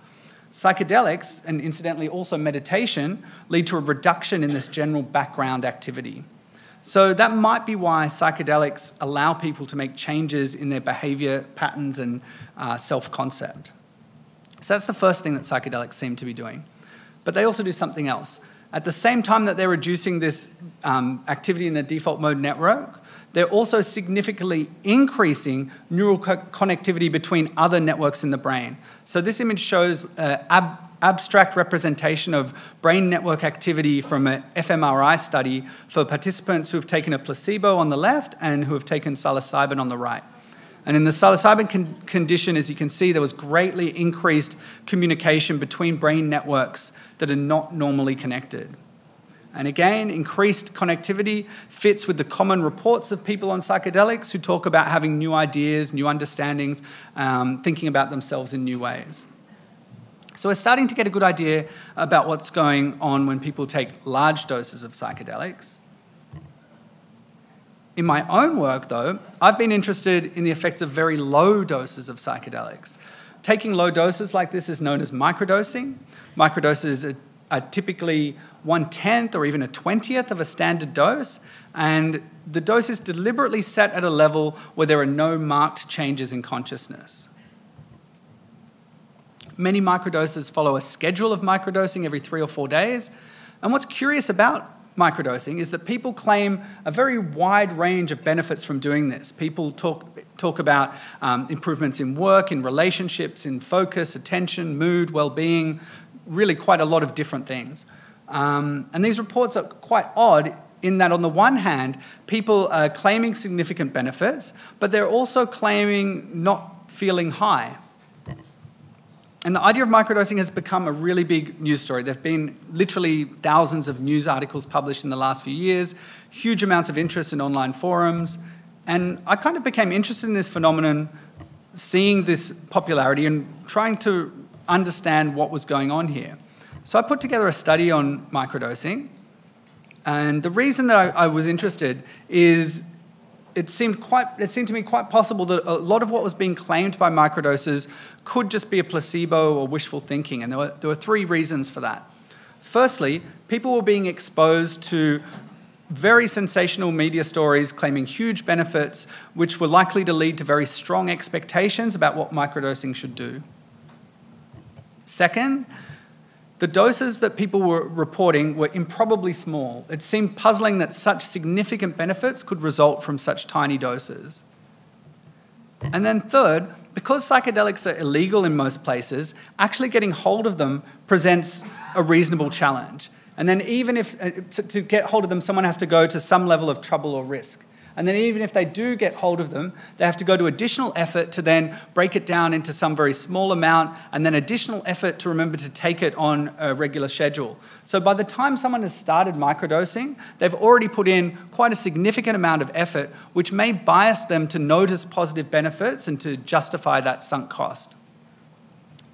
Psychedelics, and incidentally also meditation, lead to a reduction in this general background activity. So that might be why psychedelics allow people to make changes in their behavior patterns and self-concept. So that's the first thing that psychedelics seem to be doing. But they also do something else. At the same time that they're reducing this activity in the default mode network, they're also significantly increasing neural connectivity between other networks in the brain. So this image shows an abstract representation of brain network activity from an fMRI study for participants who have taken a placebo on the left and who have taken psilocybin on the right. And in the psilocybin condition, as you can see, there was greatly increased communication between brain networks that are not normally connected. And again, increased connectivity fits with the common reports of people on psychedelics who talk about having new ideas, new understandings, thinking about themselves in new ways. So we're starting to get a good idea about what's going on when people take large doses of psychedelics. In my own work, though, I've been interested in the effects of very low doses of psychedelics. Taking low doses like this is known as microdosing. Microdoses are typically 1/10 or even a 20th of a standard dose, and the dose is deliberately set at a level where there are no marked changes in consciousness. Many microdoses follow a schedule of microdosing every 3 or 4 days. And what's curious about microdosing is that people claim a very wide range of benefits from doing this. People talk about improvements in work, in relationships, in focus, attention, mood, well-being, really quite a lot of different things. And these reports are quite odd in that on the one hand, people are claiming significant benefits, but they're also claiming not feeling high. And the idea of microdosing has become a really big news story. There have been literally thousands of news articles published in the last few years, huge amounts of interest in online forums, and I kind of became interested in this phenomenon, seeing this popularity and trying to understand what was going on here. So I put together a study on microdosing, and the reason that I was interested is it seemed to me quite possible that a lot of what was being claimed by microdoses could just be a placebo or wishful thinking, and there were 3 reasons for that. Firstly, people were being exposed to very sensational media stories claiming huge benefits, which were likely to lead to very strong expectations about what microdosing should do. Second, the doses that people were reporting were improbably small. It seemed puzzling that such significant benefits could result from such tiny doses. And then third, because psychedelics are illegal in most places, actually getting hold of them presents a reasonable challenge. And then even if, to get hold of them, someone has to go to some level of trouble or risk. And then even if they do get hold of them, they have to go to additional effort to then break it down into some very small amount, and then additional effort to remember to take it on a regular schedule. So by the time someone has started microdosing, they've already put in quite a significant amount of effort, which may bias them to notice positive benefits and to justify that sunk cost.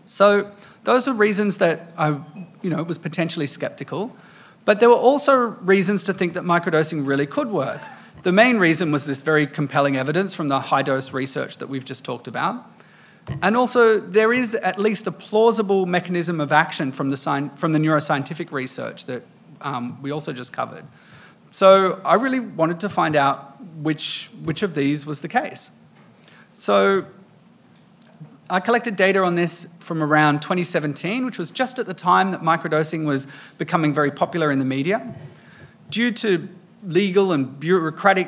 So those are reasons that I was potentially skeptical. But there were also reasons to think that microdosing really could work. The main reason was this very compelling evidence from the high-dose research that we've just talked about. And also, there is at least a plausible mechanism of action from the neuroscientific research that we also just covered. So I really wanted to find out which of these was the case. So I collected data on this from around 2017, which was just at the time that microdosing was becoming very popular in the media. Due to legal and bureaucratic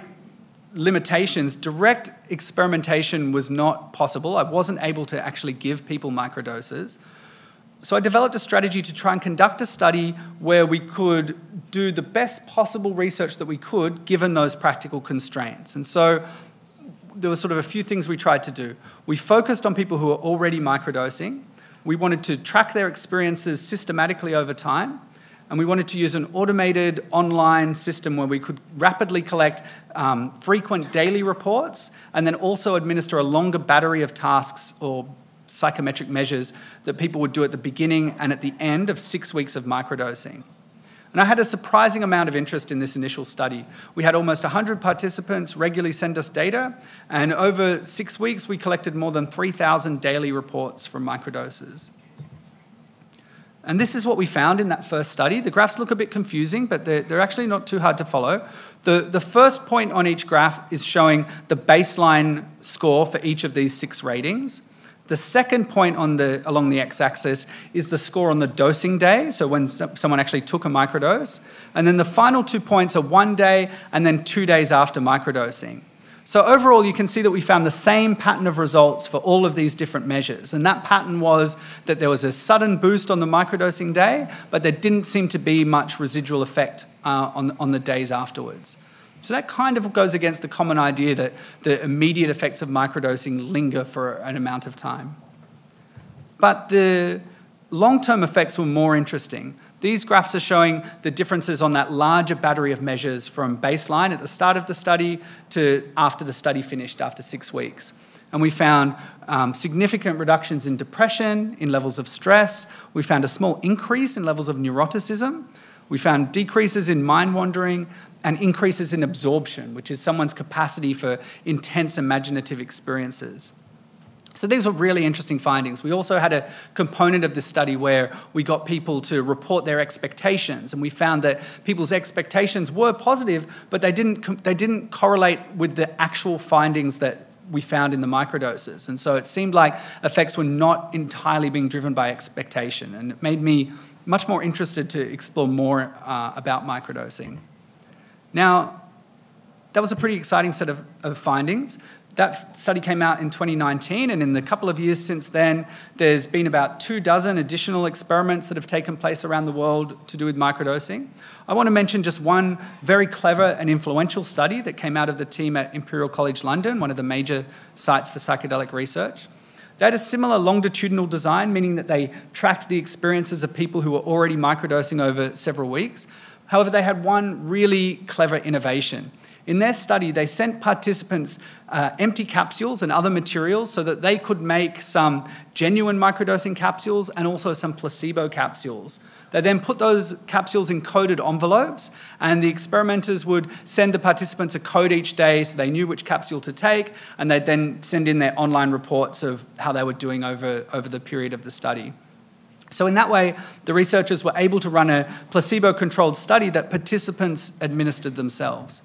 limitations, direct experimentation was not possible. I wasn't able to actually give people microdoses. So I developed a strategy to try and conduct a study where we could do the best possible research that we could given those practical constraints. And so there were sort of a few things we tried to do. We focused on people who were already microdosing. We wanted to track their experiences systematically over time. And we wanted to use an automated online system where we could rapidly collect frequent daily reports and then also administer a longer battery of tasks or psychometric measures that people would do at the beginning and at the end of 6 weeks of microdosing. And I had a surprising amount of interest in this initial study. We had almost 100 participants regularly send us data, and over 6 weeks we collected more than 3,000 daily reports from microdoses. And this is what we found in that first study. The graphs look a bit confusing, but they're actually not too hard to follow. The first point on each graph is showing the baseline score for each of these 6 ratings. The second point along the x-axis is the score on the dosing day, so when someone actually took a microdose. And then the final 2 points are 1 day and then 2 days after microdosing. So overall, you can see that we found the same pattern of results for all of these different measures. And that pattern was that there was a sudden boost on the microdosing day, but there didn't seem to be much residual effect on the days afterwards. So that kind of goes against the common idea that the immediate effects of microdosing linger for an amount of time. But the long-term effects were more interesting. These graphs are showing the differences on that larger battery of measures from baseline at the start of the study to after the study finished, after 6 weeks. And we found significant reductions in depression, in levels of stress. We found a small increase in levels of neuroticism. We found decreases in mind wandering and increases in absorption, which is someone's capacity for intense imaginative experiences. So these were really interesting findings. We also had a component of this study where we got people to report their expectations, and we found that people's expectations were positive, but they didn't correlate with the actual findings that we found in the microdoses. And so it seemed like effects were not entirely being driven by expectation. And it made me much more interested to explore more about microdosing. Now, that was a pretty exciting set of findings. That study came out in 2019, and in the couple of years since then, there's been about 24 additional experiments that have taken place around the world to do with microdosing. I want to mention just one very clever and influential study that came out of the team at Imperial College London, one of the major sites for psychedelic research. They had a similar longitudinal design, meaning that they tracked the experiences of people who were already microdosing over several weeks. However, they had one really clever innovation. In their study, they sent participants empty capsules and other materials so that they could make some genuine microdosing capsules and also some placebo capsules. They then put those capsules in coded envelopes, and the experimenters would send the participants a code each day so they knew which capsule to take, and they'd then send in their online reports of how they were doing over the period of the study. So in that way, the researchers were able to run a placebo-controlled study that participants administered themselves.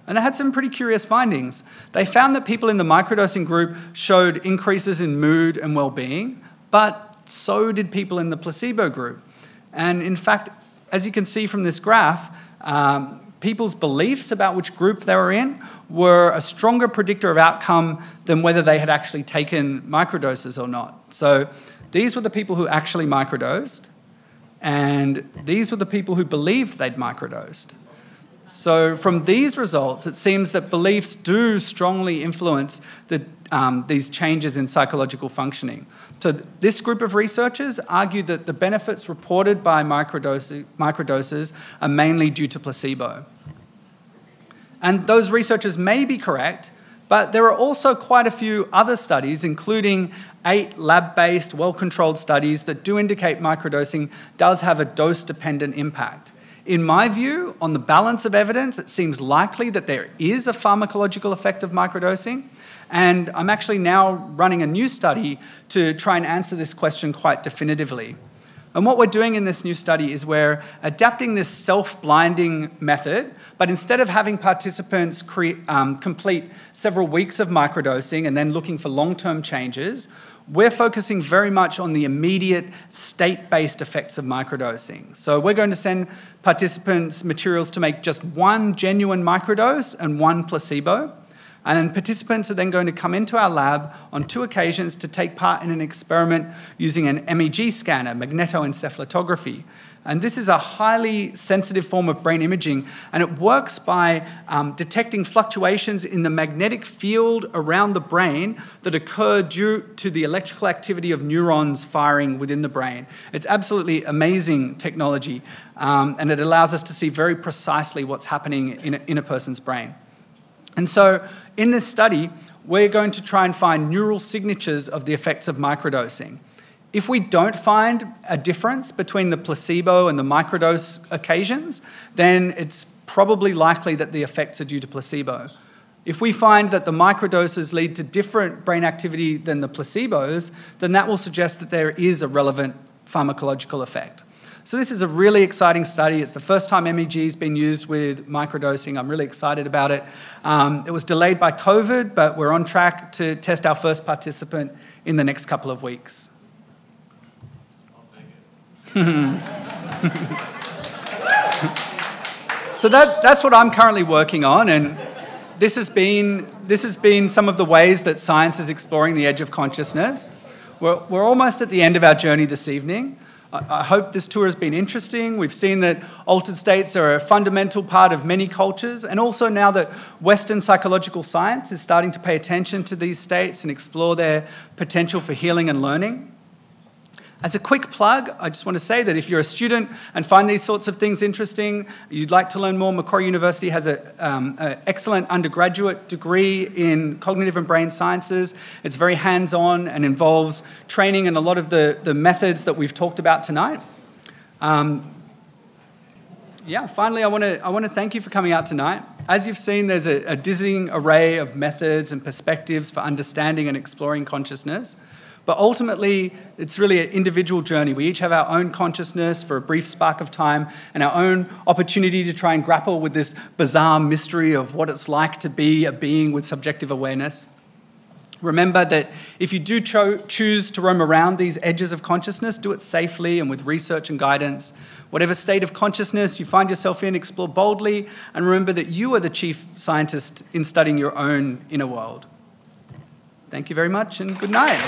And they had some pretty curious findings. They found that people in the microdosing group showed increases in mood and well-being, but so did people in the placebo group. And in fact, as you can see from this graph, people's beliefs about which group they were in were a stronger predictor of outcome than whether they had actually taken microdoses or not. So these were the people who actually microdosed, and these were the people who believed they'd microdosed. So from these results, it seems that beliefs do strongly influence these changes in psychological functioning. So this group of researchers argued that the benefits reported by microdoses are mainly due to placebo. And those researchers may be correct, but there are also quite a few other studies, including 8 lab-based, well-controlled studies that do indicate microdosing does have a dose-dependent impact. In my view, on the balance of evidence, it seems likely that there is a pharmacological effect of microdosing, and I'm actually now running a new study to try and answer this question quite definitively. And what we're doing in this new study is we're adapting this self-blinding method, but instead of having participants complete several weeks of microdosing and then looking for long-term changes, we're focusing very much on the immediate state-based effects of microdosing. So we're going to send participants materials to make just one genuine microdose and one placebo. And participants are then going to come into our lab on 2 occasions to take part in an experiment using an MEG scanner, magnetoencephalography. And this is a highly sensitive form of brain imaging, and it works by detecting fluctuations in the magnetic field around the brain that occur due to the electrical activity of neurons firing within the brain. It's absolutely amazing technology, and it allows us to see very precisely what's happening in a person's brain. And so in this study, we're going to try and find neural signatures of the effects of microdosing. If we don't find a difference between the placebo and the microdose occasions, then it's probably likely that the effects are due to placebo. If we find that the microdoses lead to different brain activity than the placebos, then that will suggest that there is a relevant pharmacological effect. So this is a really exciting study. It's the first time MEG has been used with microdosing. I'm really excited about it. It was delayed by COVID, but we're on track to test our first participant in the next couple of weeks. So that's what I'm currently working on, and this has been some of the ways that science is exploring the edge of consciousness. We're almost at the end of our journey this evening. I hope this tour has been interesting. We've seen that altered states are a fundamental part of many cultures, and also now that Western psychological science is starting to pay attention to these states and explore their potential for healing and learning. As a quick plug, I just want to say that if you're a student and find these sorts of things interesting, you'd like to learn more, Macquarie University has an excellent undergraduate degree in cognitive and brain sciences. It's very hands-on and involves training in a lot of the methods that we've talked about tonight. Finally, I want to thank you for coming out tonight. As you've seen, there's a dizzying array of methods and perspectives for understanding and exploring consciousness. But ultimately, it's really an individual journey. We each have our own consciousness for a brief spark of time and our own opportunity to try and grapple with this bizarre mystery of what it's like to be a being with subjective awareness. Remember that if you do choose to roam around these edges of consciousness, do it safely and with research and guidance. Whatever state of consciousness you find yourself in, explore boldly, and remember that you are the chief scientist in studying your own inner world. Thank you very much, and good night.